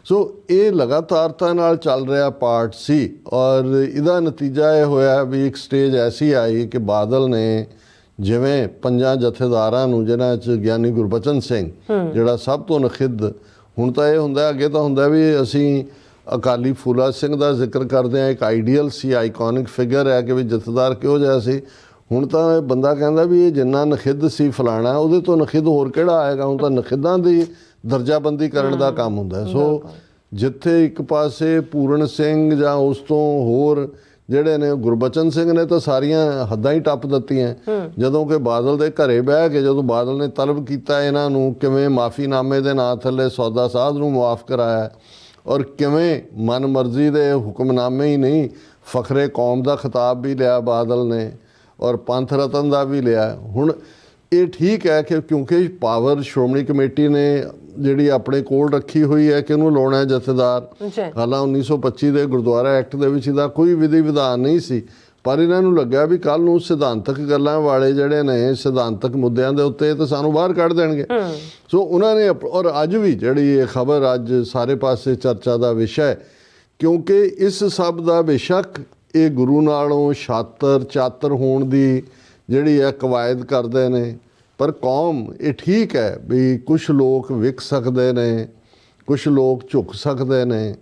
ਸੋ ਇਹ ਲਗਾਤਾਰਤਾ ਨਾਲ ਚੱਲ ਰਿਹਾ ਪਾਰਟ ਸੀ ਔਰ ਇਹਦਾ ਨਤੀਜਾ ਇਹ ਹੋਇਆ ਵੀ ਇੱਕ ਸਟੇਜ ਐਸੀ ਆਈ ਕਿ ਬਾਦਲ ਨੇ ਜਿਵੇਂ 5 ਜਥੇਦਾਰਾਂ ਨੂੰ, ਜਿਨ੍ਹਾਂ 'ਚ ਗਿਆਨੀ ਗੁਰਬਚਨ ਸਿੰਘ ਜਿਹੜਾ ਸਭ ਤੋਂ ਨਖਿੱਧ, ਹੁਣ ਤਾਂ ਇਹ ਹੁੰਦਾ, ਅੱਗੇ ਤਾਂ ਹੁੰਦਾ ਵੀ ਅਸੀਂ ਅਕਾਲੀ ਫੂਲਾ ਸਿੰਘ ਦਾ ਜ਼ਿਕਰ ਕਰਦੇ ਹਾਂ, ਇੱਕ ਆਈਡੀਅਲ ਸੀ, ਆਈਕੋਨਿਕ ਫਿਗਰ ਹੈ ਕਿ ਵੀ ਜਥੇਦਾਰ ਕਿਹੋ ਜਿਹਾ ਸੀ। ਹੁਣ ਤਾਂ ਬੰਦਾ ਕਹਿੰਦਾ ਵੀ ਇਹ ਜਿੰਨਾ ਨਖਿੱਧ ਸੀ ਫਲਾਣਾ, ਉਹਦੇ ਤੋਂ ਨਖਿੱਧ ਹੋਰ ਕਿਹੜਾ ਆਏਗਾ। ਹੁਣ ਤਾਂ ਨਖਿੱਦਾਂ ਦੀ ਦਰਜਾਬੰਦੀ ਕਰਨ ਦਾ ਕੰਮ ਹੁੰਦਾ। ਸੋ ਜਿੱਥੇ ਇੱਕ ਪਾਸੇ ਪੂਰਨ ਸਿੰਘ ਜਾਂ ਉਸ ਤੋਂ ਹੋਰ ਜਿਹੜੇ ਨੇ ਗੁਰਬਚਨ ਸਿੰਘ ਨੇ ਤਾਂ ਸਾਰੀਆਂ ਹੱਦਾਂ ਹੀ ਟੱਪ ਦਿੱਤੀਆਂ, ਜਦੋਂ ਕਿ ਬਾਦਲ ਦੇ ਘਰੇ ਬਹਿ ਕੇ ਜਦੋਂ ਬਾਦਲ ਨੇ ਤਲਬ ਕੀਤਾ ਇਹਨਾਂ ਨੂੰ ਕਿਵੇਂ ਮਾਫੀਨਾਮੇ ਦੇ ਨਾਂ ਥੱਲੇ ਸੌਦਾ ਸਾਧ ਨੂੰ ਮੁਆਫ ਕਰਾਇਆ ਔਰ ਕਿਵੇਂ ਮਨਮਰਜ਼ੀ ਦੇ ਹੁਕਮਨਾਮੇ ਹੀ ਨਹੀਂ ਫਖਰੇ ਕੌਮ ਦਾ ਖਿਤਾਬ ਵੀ ਲਿਆ ਬਾਦਲ ਨੇ ਔਰ ਪੰਥ ਰਤਨ ਦਾ ਵੀ ਲਿਆ। ਹੁਣ ਇਹ ਠੀਕ ਹੈ ਕਿ ਕਿਉਂਕਿ ਪਾਵਰ ਸ਼੍ਰੋਮਣੀ ਕਮੇਟੀ ਨੇ ਜਿਹੜੀ ਆਪਣੇ ਕੋਲ ਰੱਖੀ ਹੋਈ ਹੈ ਕਿ ਇਹਨੂੰ ਲਾਉਣਾ ਜਥੇਦਾਰ। ਹਾਲਾਂ 1925 ਦੇ ਗੁਰਦੁਆਰਾ ਐਕਟ ਦੇ ਵਿੱਚ ਇਹਦਾ ਕੋਈ ਵਿਧੀ ਵਿਧਾਨ ਨਹੀਂ ਸੀ, ਪਰ ਇਹਨਾਂ ਨੂੰ ਲੱਗਿਆ ਵੀ ਕੱਲ ਨੂੰ ਸਿਧਾਂਤਕ ਗੱਲਾਂ ਵਾਲੇ ਜਿਹੜੇ ਨੇ ਸਿਧਾਂਤਕ ਮੁੱਦਿਆਂ ਦੇ ਉੱਤੇ ਤਾਂ ਸਾਨੂੰ ਬਾਹਰ ਕੱਢ ਦੇਣਗੇ। ਸੋ ਉਹਨਾਂ ਨੇ ਔਰ ਅੱਜ ਵੀ ਜਿਹੜੀ ਇਹ ਖਬਰ ਅੱਜ ਸਾਰੇ ਪਾਸੇ ਚਰਚਾ ਦਾ ਵਿਸ਼ਾ ਹੈ, ਕਿਉਂਕਿ ਇਸ ਸਭ ਦਾ ਬੇਸ਼ੱਕ ਇਹ ਗੁਰੂ ਨਾਲੋਂ ਛਾਤਰ ਚਾਤਰ ਹੋਣ ਦੀ ਜਿਹੜੀ ਹੈ ਕਵਾਇਦ ਕਰਦੇ ਨੇ, ਪਰ ਕੌਮ ਇਹ ਠੀਕ ਹੈ ਵੀ ਕੁਛ ਲੋਕ ਵਿਕ ਸਕਦੇ ਨੇ, ਕੁਛ ਲੋਕ ਝੁਕ ਸਕਦੇ ਨੇ,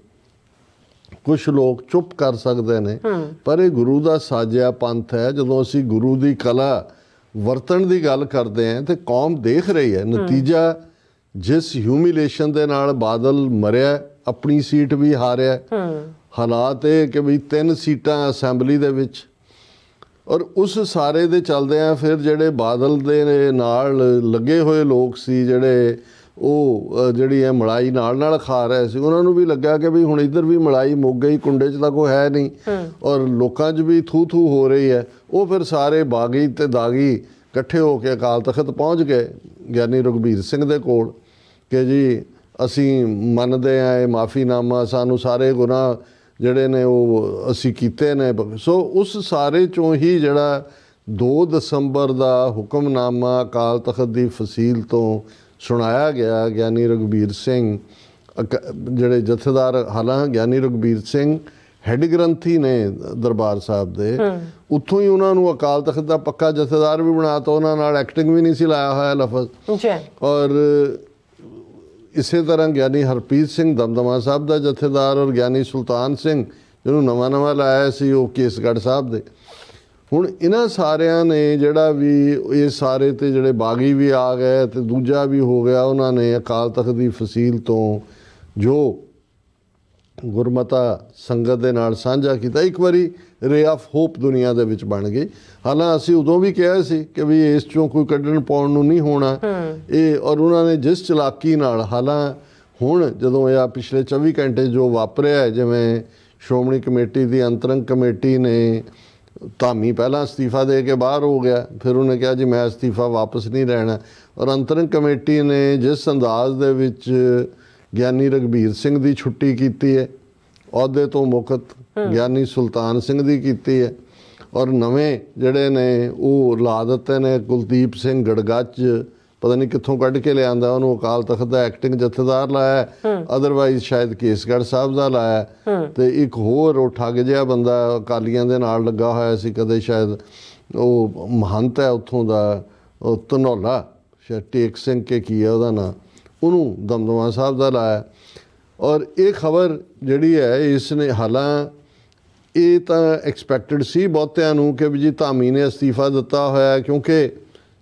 ਕੁਛ ਲੋਕ ਚੁੱਪ ਕਰ ਸਕਦੇ ਨੇ, ਪਰ ਇਹ ਗੁਰੂ ਦਾ ਸਾਜਿਆ ਪੰਥ ਹੈ। ਜਦੋਂ ਅਸੀਂ ਗੁਰੂ ਦੀ ਕਲਾ ਵਰਤਣ ਦੀ ਗੱਲ ਕਰਦੇ ਹਾਂ ਤੇ ਕੌਮ ਦੇਖ ਰਹੀ ਹੈ ਨਤੀਜਾ। ਜਿਸ ਹਿਊਮਿਲੇਸ਼ਨ ਦੇ ਨਾਲ ਬਾਦਲ ਮਰਿਆ, ਆਪਣੀ ਸੀਟ ਵੀ ਹਾਰਿਆ, ਹਾਲਾਤ ਇਹ ਕਿ ਵੀ 3 ਸੀਟਾਂ ਅਸੈਂਬਲੀ ਦੇ ਵਿੱਚ, ਔਰ ਉਸ ਸਾਰੇ ਦੇ ਚੱਲਦਿਆਂ ਫਿਰ ਜਿਹੜੇ ਬਾਦਲ ਦੇ ਨਾਲ ਲੱਗੇ ਹੋਏ ਲੋਕ ਸੀ ਜਿਹੜੇ ਉਹ ਜਿਹੜੀ ਇਹ ਮਲਾਈ ਨਾਲ ਖਾ ਰਹੇ ਸੀ, ਉਹਨਾਂ ਨੂੰ ਵੀ ਲੱਗਾ ਕਿ ਵੀ ਹੁਣ ਇੱਧਰ ਵੀ ਮਲਾਈ ਮੁੱਕ ਗਈ, ਕੁੰਡੇ 'ਚ ਤਾਂ ਕੋਈ ਹੈ ਨਹੀਂ ਔਰ ਲੋਕਾਂ 'ਚ ਵੀ ਥੂ ਥੂ ਹੋ ਰਹੀ ਹੈ। ਉਹ ਫਿਰ ਸਾਰੇ ਬਾਗੀ ਤੇ ਦਾਗੀ ਇਕੱਠੇ ਹੋ ਕੇ ਅਕਾਲ ਤਖਤ ਪਹੁੰਚ ਗਏ ਗਿਆਨੀ ਰਘਬੀਰ ਸਿੰਘ ਦੇ ਕੋਲ ਕਿ ਜੀ ਅਸੀਂ ਮੰਨਦੇ ਹਾਂ ਇਹ ਮਾਫੀਨਾਮਾ, ਸਾਨੂੰ ਸਾਰੇ ਗੁਨਾਹ ਜਿਹੜੇ ਨੇ ਉਹ ਅਸੀਂ ਕੀਤੇ ਨੇ। ਸੋ ਉਸ ਸਾਰੇ 'ਚੋਂ ਹੀ ਜਿਹੜਾ 2 ਦਸੰਬਰ ਦਾ ਹੁਕਮਨਾਮਾ ਅਕਾਲ ਤਖਤ ਦੀ ਫਸੀਲ ਤੋਂ ਸੁਣਾਇਆ ਗਿਆ, ਗਿਆਨੀ ਰਘਬੀਰ ਸਿੰਘ ਜਿਹੜੇ ਜਥੇਦਾਰ, ਹਾਲਾਂ ਗਿਆਨੀ ਰਘਬੀਰ ਸਿੰਘ ਹੈੱਡ ਗ੍ਰੰਥੀ ਨੇ ਦਰਬਾਰ ਸਾਹਿਬ ਦੇ, ਉੱਥੋਂ ਹੀ ਉਹਨਾਂ ਨੂੰ ਅਕਾਲ ਤਖਤ ਦਾ ਪੱਕਾ ਜਥੇਦਾਰ ਵੀ ਬਣਾਤਾ। ਉਹਨਾਂ ਨਾਲ ਐਕਟਿੰਗ ਵੀ ਨਹੀਂ ਸੀ ਲਾਇਆ ਹੋਇਆ ਲਫ਼ਜ਼। ਔਰ ਇਸੇ ਤਰ੍ਹਾਂ ਗਿਆਨੀ ਹਰਪ੍ਰੀਤ ਸਿੰਘ ਦਮਦਮਾ ਸਾਹਿਬ ਦਾ ਜਥੇਦਾਰ ਔਰ ਗਿਆਨੀ ਸੁਲਤਾਨ ਸਿੰਘ ਜਿਹਨੂੰ ਨਵਾਂ ਲਾਇਆ ਸੀ ਉਹ ਕੇਸਗੜ੍ਹ ਸਾਹਿਬ ਦੇ। ਹੁਣ ਇਹਨਾਂ ਸਾਰਿਆਂ ਨੇ ਜਿਹੜਾ ਵੀ ਇਹ ਸਾਰੇ ਤੇ ਜਿਹੜੇ ਬਾਗੀ ਵੀ ਆ ਗਏ ਤੇ ਦੂਜਾ ਵੀ ਹੋ ਗਿਆ, ਉਹਨਾਂ ਨੇ ਅਕਾਲ ਤਖਤ ਦੀ ਫਸੀਲ ਤੋਂ ਜੋ ਗੁਰਮਤਾ ਸੰਗਤ ਦੇ ਨਾਲ ਸਾਂਝਾ ਕੀਤਾ, ਇੱਕ ਵਾਰੀ ਰੇ ਆਫ ਹੋਪ ਦੁਨੀਆ ਦੇ ਵਿੱਚ ਬਣ ਗਈ। ਹਾਲਾਂ ਅਸੀਂ ਉਦੋਂ ਵੀ ਕਿਹਾ ਸੀ ਕਿ ਵੀ ਇਸ 'ਚੋਂ ਕੋਈ ਕੱਢਣ ਪਾਉਣ ਨੂੰ ਨਹੀਂ ਹੋਣਾ ਇਹ, ਔਰ ਉਹਨਾਂ ਨੇ ਜਿਸ ਚਲਾਕੀ ਨਾਲ, ਹਾਲਾਂ ਹੁਣ ਜਦੋਂ ਇਹ ਪਿਛਲੇ 24 ਘੰਟੇ ਜੋ ਵਾਪਰਿਆ, ਜਿਵੇਂ ਸ਼੍ਰੋਮਣੀ ਕਮੇਟੀ ਦੀ ਅੰਤਰੰਗ ਕਮੇਟੀ ਨੇ, ਧਾਮੀ ਪਹਿਲਾਂ ਅਸਤੀਫਾ ਦੇ ਕੇ ਬਾਹਰ ਹੋ ਗਿਆ, ਫਿਰ ਉਹਨੇ ਕਿਹਾ ਜੀ ਮੈਂ ਅਸਤੀਫਾ ਵਾਪਸ ਨਹੀਂ ਲੈਣਾ, ਔਰ ਅੰਤਰੰਗ ਕਮੇਟੀ ਨੇ ਜਿਸ ਅੰਦਾਜ਼ ਦੇ ਵਿੱਚ ਗਿਆਨੀ ਰਘਬੀਰ ਸਿੰਘ ਦੀ ਛੁੱਟੀ ਕੀਤੀ ਹੈ, ਅਹੁਦੇ ਤੋਂ ਮੁਕਤ ਗਿਆਨੀ ਸੁਲਤਾਨ ਸਿੰਘ ਦੀ ਕੀਤੀ ਹੈ, ਔਰ ਨਵੇਂ ਜਿਹੜੇ ਨੇ ਉਹ ਲਾ ਦਿੱਤੇ ਨੇ ਕੁਲਦੀਪ ਸਿੰਘ ਗੜਗੱਚ, ਪਤਾ ਨਹੀਂ ਕਿੱਥੋਂ ਕੱਢ ਕੇ ਲਿਆਂਦਾ, ਉਹਨੂੰ ਅਕਾਲ ਤਖਤ ਦਾ ਐਕਟਿੰਗ ਜਥੇਦਾਰ ਲਾਇਆ, ਅਦਰਵਾਈਜ਼ ਸ਼ਾਇਦ ਕੇਸਗੜ੍ਹ ਸਾਹਿਬ ਦਾ ਲਾਇਆ, ਤੇ ਇੱਕ ਹੋਰ ਉਹ ਠੱਗ ਜਿਹਾ ਬੰਦਾ ਅਕਾਲੀਆਂ ਦੇ ਨਾਲ ਲੱਗਾ ਹੋਇਆ ਸੀ ਕਦੇ, ਸ਼ਾਇਦ ਉਹ ਮਹੰਤ ਹੈ ਉੱਥੋਂ ਦਾ, ਉਹ ਧਨੌਲਾ ਸ਼ਾਇਦ ਟੇਕ ਸਿੰਘ ਕੇ ਕੀ ਹੈ ਉਹਦਾ ਨਾਂ, ਉਹਨੂੰ ਦਮਦਮਾ ਸਾਹਿਬ ਦਾ ਲਾਇਆ। ਔਰ ਇਹ ਖਬਰ ਜਿਹੜੀ ਹੈ ਇਸ ਨੇ, ਹਾਲਾਂ ਇਹ ਤਾਂ ਐਕਸਪੈਕਟਡ ਸੀ ਬਹੁਤਿਆਂ ਨੂੰ ਕਿ ਵੀ ਜੀ ਧਾਮੀ ਨੇ ਅਸਤੀਫਾ ਦਿੱਤਾ ਹੋਇਆ, ਕਿਉਂਕਿ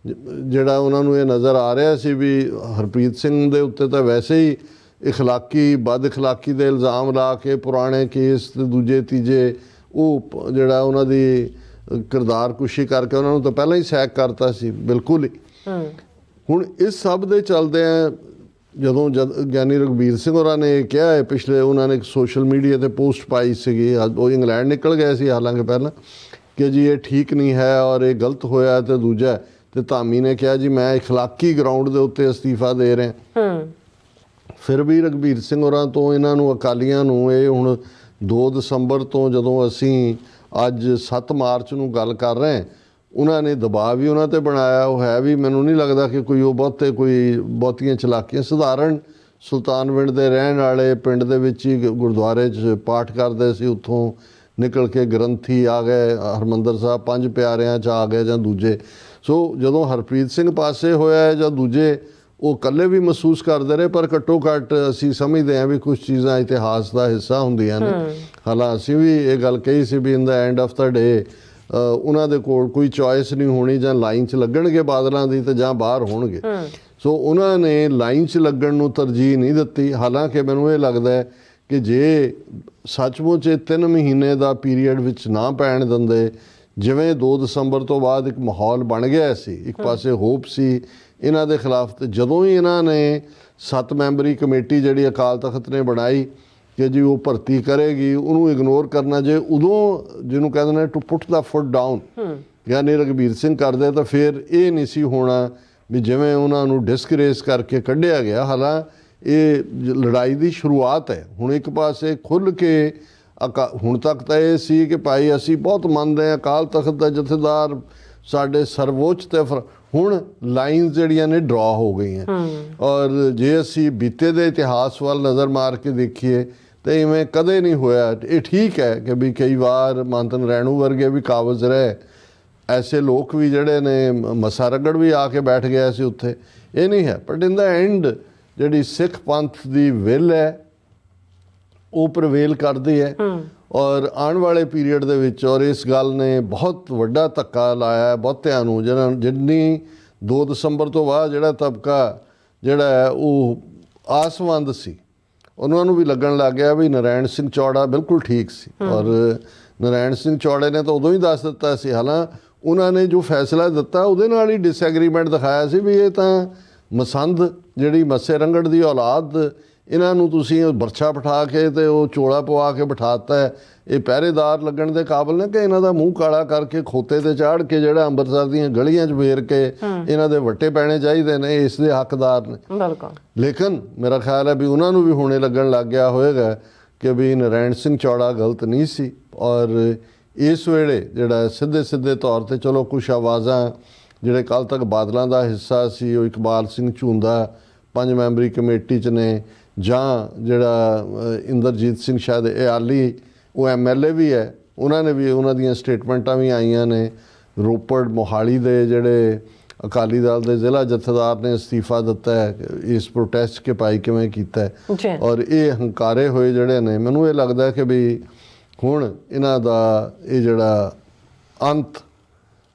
ਜਿਹੜਾ ਉਹਨਾਂ ਨੂੰ ਇਹ ਨਜ਼ਰ ਆ ਰਿਹਾ ਸੀ ਵੀ ਹਰਪ੍ਰੀਤ ਸਿੰਘ ਦੇ ਉੱਤੇ ਤਾਂ ਵੈਸੇ ਹੀ ਬਦ ਇਖਲਾਕੀ ਦੇ ਇਲਜ਼ਾਮ ਲਾ ਕੇ ਪੁਰਾਣੇ ਕੇਸ ਤੇ ਦੂਜੇ ਤੀਜੇ ਉਹ ਜਿਹੜਾ ਉਹਨਾਂ ਦੀ ਕਿਰਦਾਰਕੁਸ਼ੀ ਕਰਕੇ ਉਹਨਾਂ ਨੂੰ ਤਾਂ ਪਹਿਲਾਂ ਹੀ ਸੈਕ ਕਰਤਾ ਸੀ ਬਿਲਕੁਲ ਹੀ। ਹੁਣ ਇਸ ਸਭ ਦੇ ਚੱਲਦਿਆਂ ਜਦੋਂ ਗਿਆਨੀ ਰਘਬੀਰ ਸਿੰਘ ਹੋਰਾਂ ਨੇ ਕਿਹਾ ਹੈ, ਪਿਛਲੇ ਉਹਨਾਂ ਨੇ ਇੱਕ ਸੋਸ਼ਲ ਮੀਡੀਆ ਤੇ ਪੋਸਟ ਪਾਈ ਸੀਗੀ, ਉਹ ਇੰਗਲੈਂਡ ਨਿਕਲ ਗਏ ਸੀ ਹਾਲਾਂਕਿ ਪਹਿਲਾਂ, ਕਿ ਜੀ ਇਹ ਠੀਕ ਨਹੀਂ ਹੈ ਔਰ ਇਹ ਗਲਤ ਹੋਇਆ, ਤੇ ਦੂਜਾ ਤੇ ਧਾਮੀ ਨੇ ਕਿਹਾ ਜੀ ਮੈਂ ਇਖਲਾਕੀ ਗਰਾਊਂਡ ਦੇ ਉੱਤੇ ਅਸਤੀਫਾ ਦੇ ਰਿਹਾ। ਫਿਰ ਵੀ ਰਘਬੀਰ ਸਿੰਘ ਹੋਰਾਂ ਤੋਂ ਇਹਨਾਂ ਨੂੰ ਅਕਾਲੀਆਂ ਨੂੰ ਇਹ ਹੁਣ 2 ਦਸੰਬਰ ਤੋਂ ਜਦੋਂ ਅਸੀਂ ਅੱਜ 7 ਮਾਰਚ ਨੂੰ ਗੱਲ ਕਰ ਰਹੇ ਹਾਂ, ਉਹਨਾਂ ਨੇ ਦਬਾਅ ਵੀ ਉਹਨਾਂ ਤੇ ਬਣਾਇਆ। ਉਹ ਹੈ ਵੀ ਮੈਨੂੰ ਨਹੀਂ ਲੱਗਦਾ ਕਿ ਕੋਈ ਬਹੁਤੀਆਂ ਚਲਾਕੀਆਂ, ਸਧਾਰਨ ਸੁਲਤਾਨਵਿੰਡ ਦੇ ਰਹਿਣ ਵਾਲੇ, ਪਿੰਡ ਦੇ ਵਿੱਚ ਹੀ ਗੁਰਦੁਆਰੇ 'ਚ ਪਾਠ ਕਰਦੇ ਸੀ, ਉੱਥੋਂ ਨਿਕਲ ਕੇ ਗ੍ਰੰਥੀ ਆ ਗਏ, ਹਰਿਮੰਦਰ ਸਾਹਿਬ 5 ਪਿਆਰਿਆਂ 'ਚ ਆ ਗਏ ਜਾਂ ਦੂਜੇ। ਸੋ ਜਦੋਂ ਹਰਪ੍ਰੀਤ ਸਿੰਘ ਪਾਸੇ ਹੋਇਆ ਜਾਂ ਦੂਜੇ, ਉਹ ਇਕੱਲੇ ਵੀ ਮਹਿਸੂਸ ਕਰਦੇ ਰਹੇ, ਪਰ ਘੱਟੋ ਘੱਟ ਅਸੀਂ ਸਮਝਦੇ ਹਾਂ ਵੀ ਕੁਝ ਚੀਜ਼ਾਂ ਇਤਿਹਾਸ ਦਾ ਹਿੱਸਾ ਹੁੰਦੀਆਂ ਨੇ। ਹਾਲਾਂਕਿ ਅਸੀਂ ਵੀ ਇਹ ਗੱਲ ਕਹੀ ਸੀ ਵੀ ਇਨ ਦਾ ਐਂਡ ਆਫ ਦਾ ਡੇ ਉਹਨਾਂ ਦੇ ਕੋਲ ਕੋਈ ਚੋਇਸ ਨਹੀਂ ਹੋਣੀ, ਜਾਂ ਲਾਈਨ 'ਚ ਲੱਗਣਗੇ ਬਾਦਲਾਂ ਦੀ ਤੇ ਜਾਂ ਬਾਹਰ ਹੋਣਗੇ। ਸੋ ਉਹਨਾਂ ਨੇ ਲਾਈਨ 'ਚ ਲੱਗਣ ਨੂੰ ਤਰਜੀਹ ਨਹੀਂ ਦਿੱਤੀ। ਹਾਲਾਂਕਿ ਮੈਨੂੰ ਇਹ ਲੱਗਦਾ ਹੈ ਕਿ ਜੇ ਸੱਚਮੁੱਚ ਇਹ 3 ਮਹੀਨੇ ਦਾ ਪੀਰੀਅਡ ਵਿੱਚ ਨਾ ਪੈਣ ਦਿੰਦੇ, ਜਿਵੇਂ 2 ਦਸੰਬਰ ਤੋਂ ਬਾਅਦ ਇੱਕ ਮਾਹੌਲ ਬਣ ਗਿਆ ਸੀ, ਇੱਕ ਪਾਸੇ ਹੋਪ ਸੀ ਇਹਨਾਂ ਦੇ ਖਿਲਾਫ, ਤੇ ਜਦੋਂ ਹੀ ਇਹਨਾਂ ਨੇ 7 ਮੈਂਬਰੀ ਕਮੇਟੀ ਜਿਹੜੀ ਅਕਾਲ ਤਖਤ ਨੇ ਬਣਾਈ ਕਿ ਜੀ ਉਹ ਭਰਤੀ ਕਰੇਗੀ, ਉਹਨੂੰ ਇਗਨੋਰ ਕਰਨਾ, ਜੇ ਉਦੋਂ ਜਿਹਨੂੰ ਕਹਿੰਦੇ ਨੇ to put the foot down ਯਾਨੀ ਰਘਬੀਰ ਸਿੰਘ ਕਰਦੇ, ਤਾਂ ਫਿਰ ਇਹ ਨਹੀਂ ਸੀ ਹੋਣਾ ਵੀ ਜਿਵੇਂ ਉਹਨਾਂ ਨੂੰ ਡਿਸਕਰੇਸ ਕਰਕੇ ਕੱਢਿਆ ਗਿਆ। ਹਾਲਾਂ ਇਹ ਲੜਾਈ ਦੀ ਸ਼ੁਰੂਆਤ ਹੈ। ਹੁਣ ਇੱਕ ਪਾਸੇ ਖੁੱਲ੍ਹ ਕੇ ਹੁਣ ਤੱਕ ਤਾਂ ਇਹ ਸੀ ਕਿ ਭਾਈ ਅਸੀਂ ਬਹੁਤ ਮੰਨਦੇ ਹਾਂ ਅਕਾਲ ਤਖਤ ਦਾ ਜਥੇਦਾਰ ਸਾਡੇ ਸਰਵੋੱਚ, ਤੇ ਹੁਣ ਲਾਈਨਸ ਜਿਹੜੀਆਂ ਨੇ ਡਰਾ ਹੋ ਗਈਆਂ। ਔਰ ਜੇ ਅਸੀਂ ਬੀਤੇ ਦੇ ਇਤਿਹਾਸ ਵੱਲ ਨਜ਼ਰ ਮਾਰ ਕੇ ਦੇਖੀਏ ਤਾਂ ਇਵੇਂ ਕਦੇ ਨਹੀਂ ਹੋਇਆ। ਇਹ ਠੀਕ ਹੈ ਕਿ ਵੀ ਕਈ ਵਾਰ ਮੰਤਨ ਰੈਣੂ ਵਰਗੇ ਵੀ ਕਾਬਜ਼ ਰਹੇ, ਐਸੇ ਲੋਕ ਵੀ ਜਿਹੜੇ ਨੇ, ਮੱਸਾ ਰਗੜ ਵੀ ਆ ਕੇ ਬੈਠ ਗਿਆ ਸੀ ਉੱਥੇ, ਇਹ ਨਹੀਂ ਹੈ। ਬਟ ਇਨ ਦਾ ਐਂਡ ਜਿਹੜੀ ਸਿੱਖ ਪੰਥ ਦੀ ਵਿਲ ਹੈ ਉਹ ਪ੍ਰਵੇਲ ਕਰਦੀ ਹੈ। ਔਰ ਆਉਣ ਵਾਲੇ ਪੀਰੀਅਡ ਦੇ ਵਿੱਚ, ਔਰ ਇਸ ਗੱਲ ਨੇ ਬਹੁਤ ਵੱਡਾ ਧੱਕਾ ਲਾਇਆ ਬਹੁਤਿਆਂ ਨੂੰ, ਜਿੰਨੀ 2 ਦਸੰਬਰ ਤੋਂ ਬਾਅਦ ਜਿਹੜਾ ਤਬਕਾ ਜਿਹੜਾ ਹੈ ਉਹ ਆਸਵੰਦ ਸੀ, ਉਹਨਾਂ ਨੂੰ ਵੀ ਲੱਗਣ ਲੱਗ ਗਿਆ ਵੀ ਨਾਰਾਇਣ ਸਿੰਘ ਚੌੜਾ ਬਿਲਕੁਲ ਠੀਕ ਸੀ। ਔਰ ਨਾਰਾਇਣ ਸਿੰਘ ਚੌੜੇ ਨੇ ਤਾਂ ਉਦੋਂ ਹੀ ਦੱਸ ਦਿੱਤਾ ਸੀ, ਹਾਲਾਂ ਉਹਨਾਂ ਨੇ ਜੋ ਫੈਸਲਾ ਦਿੱਤਾ ਉਹਦੇ ਨਾਲ ਹੀ ਡਿਸਐਗਰੀਮੈਂਟ ਦਿਖਾਇਆ ਸੀ ਵੀ ਇਹ ਤਾਂ ਮਸੰਦ ਜਿਹੜੀ ਮੱਸੇ ਰੰਗੜ ਦੀ ਔਲਾਦ, ਇਹਨਾਂ ਨੂੰ ਤੁਸੀਂ ਬਰਛਾ ਬਿਠਾ ਕੇ ਤੇ ਉਹ ਚੋਲਾ ਪਵਾ ਕੇ ਬਿਠਾਤਾ ਹੈ, ਇਹ ਪਹਿਰੇਦਾਰ ਲੱਗਣ ਦੇ ਕਾਬਲ ਨੇ ਕਿ ਇਹਨਾਂ ਦਾ ਮੂੰਹ ਕਾਲਾ ਕਰਕੇ ਖੋਤੇ ਤੇ ਚਾੜ ਕੇ ਜਿਹੜਾ ਅੰਮ੍ਰਿਤਸਰ ਦੀਆਂ ਗਲੀਆਂ 'ਚ ਫੇਰ ਕੇ ਇਹਨਾਂ ਦੇ ਵੱਟੇ ਪੈਣੇ ਚਾਹੀਦੇ ਨੇ, ਇਸ ਦੇ ਹੱਕਦਾਰ ਨੇ। ਲੇਕਿਨ ਮੇਰਾ ਖਿਆਲ ਹੈ ਵੀ ਉਹਨਾਂ ਨੂੰ ਵੀ ਹੁਣੇ ਲੱਗਣ ਲੱਗ ਗਿਆ ਹੋਏਗਾ ਕਿ ਵੀ ਨਾਰਾਇਣ ਸਿੰਘ ਚੌੜਾ ਗਲਤ ਨਹੀਂ ਸੀ। ਔਰ ਇਸ ਵੇਲੇ ਜਿਹੜਾ ਸਿੱਧੇ ਤੌਰ 'ਤੇ ਚਲੋ ਕੁਛ ਆਵਾਜ਼ਾਂ ਜਿਹੜੇ ਕੱਲ੍ਹ ਤੱਕ ਬਾਦਲਾਂ ਦਾ ਹਿੱਸਾ ਸੀ, ਉਹ ਇਕਬਾਲ ਸਿੰਘ ਝੂੰਦਾ 5 ਮੈਂਬਰੀ ਕਮੇਟੀ 'ਚ ਨੇ, ਜਾਂ ਜਿਹੜਾ ਇੰਦਰਜੀਤ ਸਿੰਘ ਸ਼ਾਇਦ ਇਆਲੀ ਉਹ MLA ਵੀ ਹੈ, ਉਹਨਾਂ ਨੇ ਵੀ, ਉਹਨਾਂ ਦੀਆਂ ਸਟੇਟਮੈਂਟਾਂ ਵੀ ਆਈਆਂ ਨੇ। ਰੋਪੜ ਮੋਹਾਲੀ ਦੇ ਜਿਹੜੇ ਅਕਾਲੀ ਦਲ ਦੇ ਜ਼ਿਲ੍ਹਾ ਜਥੇਦਾਰ ਨੇ ਅਸਤੀਫਾ ਦਿੱਤਾ ਹੈ ਇਸ ਪ੍ਰੋਟੈਸਟ ਕੇ ਭਾਈ ਕਿਵੇਂ ਕੀਤਾ ਹੈ। ਔਰ ਇਹ ਹੰਕਾਰੇ ਹੋਏ ਜਿਹੜੇ ਨੇ, ਮੈਨੂੰ ਇਹ ਲੱਗਦਾ ਕਿ ਵੀ ਹੁਣ ਇਹਨਾਂ ਦਾ ਇਹ ਜਿਹੜਾ ਅੰਤ,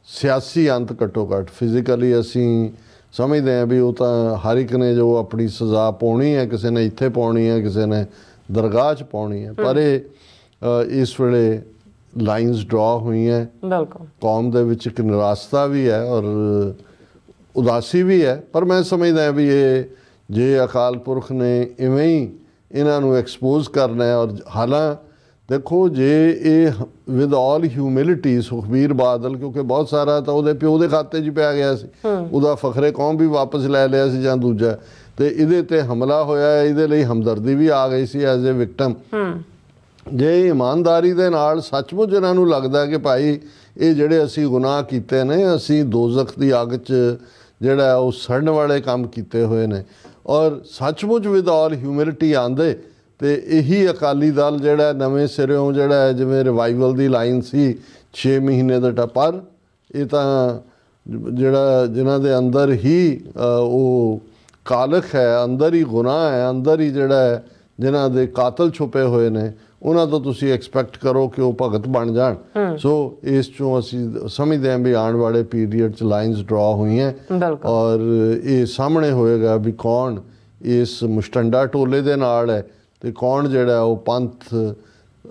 ਸਿਆਸੀ ਅੰਤ, ਘੱਟੋ ਘੱਟ ਫਿਜ਼ੀਕਲੀ ਅਸੀਂ ਸਮਝਦੇ ਹਾਂ ਵੀ ਉਹ ਤਾਂ ਹਰ ਇੱਕ ਨੇ ਜੋ ਆਪਣੀ ਸਜ਼ਾ ਪਾਉਣੀ ਹੈ, ਕਿਸੇ ਨੇ ਇੱਥੇ ਪਾਉਣੀ ਹੈ, ਕਿਸੇ ਨੇ ਦਰਗਾਹ 'ਚ ਪਾਉਣੀ ਹੈ, ਪਰ ਇਹ ਇਸ ਵੇਲੇ ਲਾਈਨਸ ਡਰਾ ਹੋਈਆਂ। ਕੌਮ ਦੇ ਵਿੱਚ ਇੱਕ ਨਿਰਾਸ਼ਤਾ ਵੀ ਹੈ ਔਰ ਉਦਾਸੀ ਵੀ ਹੈ, ਪਰ ਮੈਂ ਸਮਝਦਾ ਵੀ ਇਹ ਜੇ ਅਕਾਲ ਪੁਰਖ ਨੇ ਇਵੇਂ ਹੀ ਇਹਨਾਂ ਨੂੰ ਐਕਸਪੋਜ਼ ਕਰਨਾ ਹੈ। ਔਰ ਹਾਲਾਂ ਦੇਖੋ ਜੇ ਇਹ with all humility Sukhbir Badal, ਕਿਉਂਕਿ ਬਹੁਤ ਸਾਰਾ ਤਾਂ ਉਹਦੇ ਪਿਓ ਦੇ ਖਾਤੇ 'ਚ ਪੈ ਗਿਆ ਸੀ, ਉਹਦਾ ਫਖਰੇ ਕੌਮ ਵੀ ਵਾਪਸ ਲੈ ਲਿਆ ਸੀ ਜਾਂ ਦੂਜਾ, ਤੇ ਇਹਦੇ ਤੇ ਹਮਲਾ ਹੋਇਆ, ਇਹਦੇ ਲਈ ਹਮਦਰਦੀ ਵੀ ਆ ਗਈ ਸੀ ਐਜ਼ ਏ ਵਿਕਟਮ। ਜੇ ਇਮਾਨਦਾਰੀ ਦੇ ਨਾਲ ਸੱਚਮੁੱਚ ਇਹਨਾਂ ਨੂੰ ਲੱਗਦਾ ਕਿ ਭਾਈ ਇਹ ਜਿਹੜੇ ਅਸੀਂ ਗੁਨਾਹ ਕੀਤੇ ਨੇ, ਅਸੀਂ ਦੋਜ਼ਖ ਦੀ ਅੱਗ 'ਚ ਜਿਹੜਾ ਉਹ ਸੜਨ ਵਾਲੇ ਕੰਮ ਕੀਤੇ ਹੋਏ ਨੇ, ਔਰ ਸੱਚਮੁੱਚ ਵਿਦ ਆਲ ਹਿਊਮਿਲਿਟੀ ਆਉਂਦੇ, ਤੇ ਇਹੀ ਅਕਾਲੀ ਦਲ ਜਿਹੜਾ ਨਵੇਂ ਸਿਰਿਓਂ ਜਿਹੜਾ ਜਿਵੇਂ ਰਿਵਾਈਵਲ ਦੀ ਲਾਈਨ ਸੀ 6 ਮਹੀਨੇ ਦਾ, ਪਰ ਇਹ ਤਾਂ ਜਿਹੜਾ ਜਿਨ੍ਹਾਂ ਦੇ ਅੰਦਰ ਹੀ ਉਹ ਕਾਲਖ ਹੈ, ਅੰਦਰ ਹੀ ਗੁਨਾਹ ਹੈ, ਅੰਦਰ ਹੀ ਜਿਹੜਾ ਹੈ ਜਿਨ੍ਹਾਂ ਦੇ ਕਾਤਲ ਛੁਪੇ ਹੋਏ ਨੇ, ਉਹਨਾਂ ਤੋਂ ਤੁਸੀਂ ਐਕਸਪੈਕਟ ਕਰੋ ਕਿ ਉਹ ਭਗਤ ਬਣ ਜਾਣ। ਸੋ ਇਸ ਚੋਂ ਅਸੀਂ ਸਮਝਦੇ ਹਾਂ ਵੀ ਆਉਣ ਵਾਲੇ ਪੀਰੀਅਡ 'ਚ ਲਾਈਨਸ ਡਰਾ ਹੋਈਆਂ ਬਿਲਕੁਲ। ਔਰ ਇਹ ਸਾਹਮਣੇ ਹੋਏਗਾ ਵੀ ਕੌਣ ਇਸ ਮੁਸ਼ਟੰਡਾ ਟੋਲੇ ਦੇ ਨਾਲ ਹੈ ਤੇ ਕੌਣ ਜਿਹੜਾ ਉਹ ਪੰਥ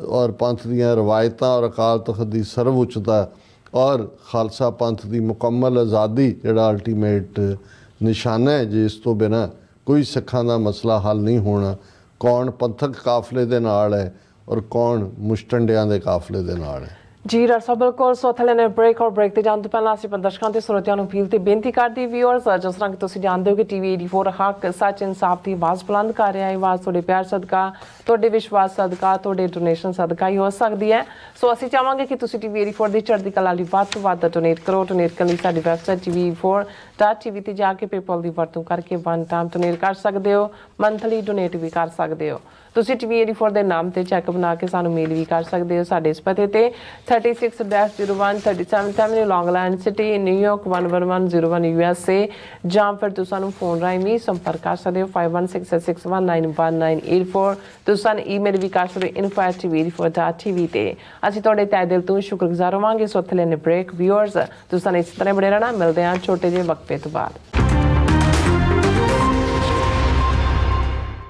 ਔਰ ਪੰਥ ਦੀਆਂ ਰਵਾਇਤਾਂ ਔਰ ਅਕਾਲ ਤਖਤ ਦੀ ਸਰਵ ਉੱਚਤਾ ਔਰ ਖਾਲਸਾ ਪੰਥ ਦੀ ਮੁਕੰਮਲ ਆਜ਼ਾਦੀ ਜਿਹੜਾ ਅਲਟੀਮੇਟ ਨਿਸ਼ਾਨਾ ਹੈ, ਜਿਸ ਤੋਂ ਬਿਨਾਂ ਕੋਈ ਸਿੱਖਾਂ ਦਾ ਮਸਲਾ ਹੱਲ ਨਹੀਂ ਹੋਣਾ। ਕੌਣ ਪੰਥਕ ਕਾਫਲੇ ਦੇ ਨਾਲ ਹੈ ਔਰ ਕੌਣ ਮੁਸ਼ਟੰਡਿਆਂ ਦੇ ਕਾਫਲੇ ਦੇ ਨਾਲ ਹੈ। ਜੀ ਡਾਕਟਰ ਸਾਹਿਬ, ਬਿਲਕੁਲ। ਸੋ ਥੱਲੇ ਨੇ ਬ੍ਰੇਕ ਔਰ ਬ੍ਰੇਕ ਤੇ ਜਾਣ ਤੋਂ ਪਹਿਲਾਂ ਅਸੀਂ ਦਰਸ਼ਕਾਂ ਤੇ ਸਰੋਤਿਆਂ ਨੂੰ ਅਪੀਲ ਤੇ ਬੇਨਤੀ ਕਰਦੀ ਵਿਊਅਰਸ, ਜਿਸ ਤਰ੍ਹਾਂ ਕਿ ਤੁਸੀਂ ਜਾਣਦੇ ਹੋ ਕਿ ਟੀਵੀ 84 ਹੱਕ ਸੱਚ ਇਨਸਾਫ ਦੀ ਆਵਾਜ਼ ਬੁਲੰਦ ਕਰ ਰਿਹਾ ਹੈ। ਆਵਾਜ਼ ਤੁਹਾਡੇ ਪਿਆਰ ਸਦਕਾ, ਤੁਹਾਡੇ ਵਿਸ਼ਵਾਸ ਸਦਕਾ, ਤੁਹਾਡੇ ਡੋਨੇਸ਼ਨ ਸਦਕਾ ਹੀ ਹੋ ਸਕਦੀ ਹੈ। ਸੋ ਅਸੀਂ ਚਾਹਾਂਗੇ ਕਿ ਤੁਸੀਂ ਟੀਵੀ 84 ਦੀ ਚੜ੍ਹਦੀ ਕਲਾ ਲਈ ਵੱਧ ਤੋਂ ਵੱਧ ਡੋਨੇਟ ਕਰੋ। ਡੋਨੇਟ ਕਰਨ ਲਈ ਸਾਡੀ ਵੈਬਸਾਈਟ tv84.tv ਤੇ ਜਾ ਕੇ ਪੇਪਲ ਦੀ ਵਰਤੋਂ ਕਰਕੇ ਵਨ ਟਾਈਮ ਡੋਨੇਟ ਕਰ ਸਕਦੇ ਹੋ, ਮੰਥਲੀ ਡੋਨੇਟ ਵੀ ਕਰ ਸਕਦੇ ਹੋ। ਤੁਸੀਂ ਟੀਵੀ 84 ਦੇ ਨਾਮ ਤੇ ਚੈੱਕ ਬਣਾ ਕੇ ਸਾਨੂੰ ਮੇਲ ਵੀ ਕਰ ਸਕਦੇ ਹੋ ਸਾਡੇ ਇਸ ਪਤੇ ਤੇ 36-01 37th Avenue, Long Island City, New York 11101 USA, ਜਾਂ ਫਿਰ ਤੁਸੀਂ ਸਾਨੂੰ ਫੋਨ ਰਾਹੀਂ ਵੀ ਸੰਪਰਕ ਕਰ ਸਕਦੇ ਹੋ 5166191984। ਤੁਸੀਂ ਸਾਨੂੰ ਈਮੇਲ ਵੀ ਕਰ ਸਕਦੇ ਹੋ info@tv84.tv ਤੇ। ਅਸੀਂ ਤੁਹਾਡੇ ਤਹਿ ਦਿਲ ਤੋਂ ਸ਼ੁਕਰਗੁਜ਼ਾਰ ਹੋਵਾਂਗੇ। ਸੋ ਥੱਲੇ ਨੇ ਬ੍ਰੇਕ ਵਿਊਅਰਸ, ਤੁਸੀਂ ਸਾਨੂੰ ਇਸ ਤਰ੍ਹਾਂ ਬਣੇ ਰਹਿਣਾ। ਮਿਲਦੇ ਹਾਂ ਛੋਟੇ ਜਿਹੇ ਵਕਫੇ ਤੋਂ ਬਾਅਦ।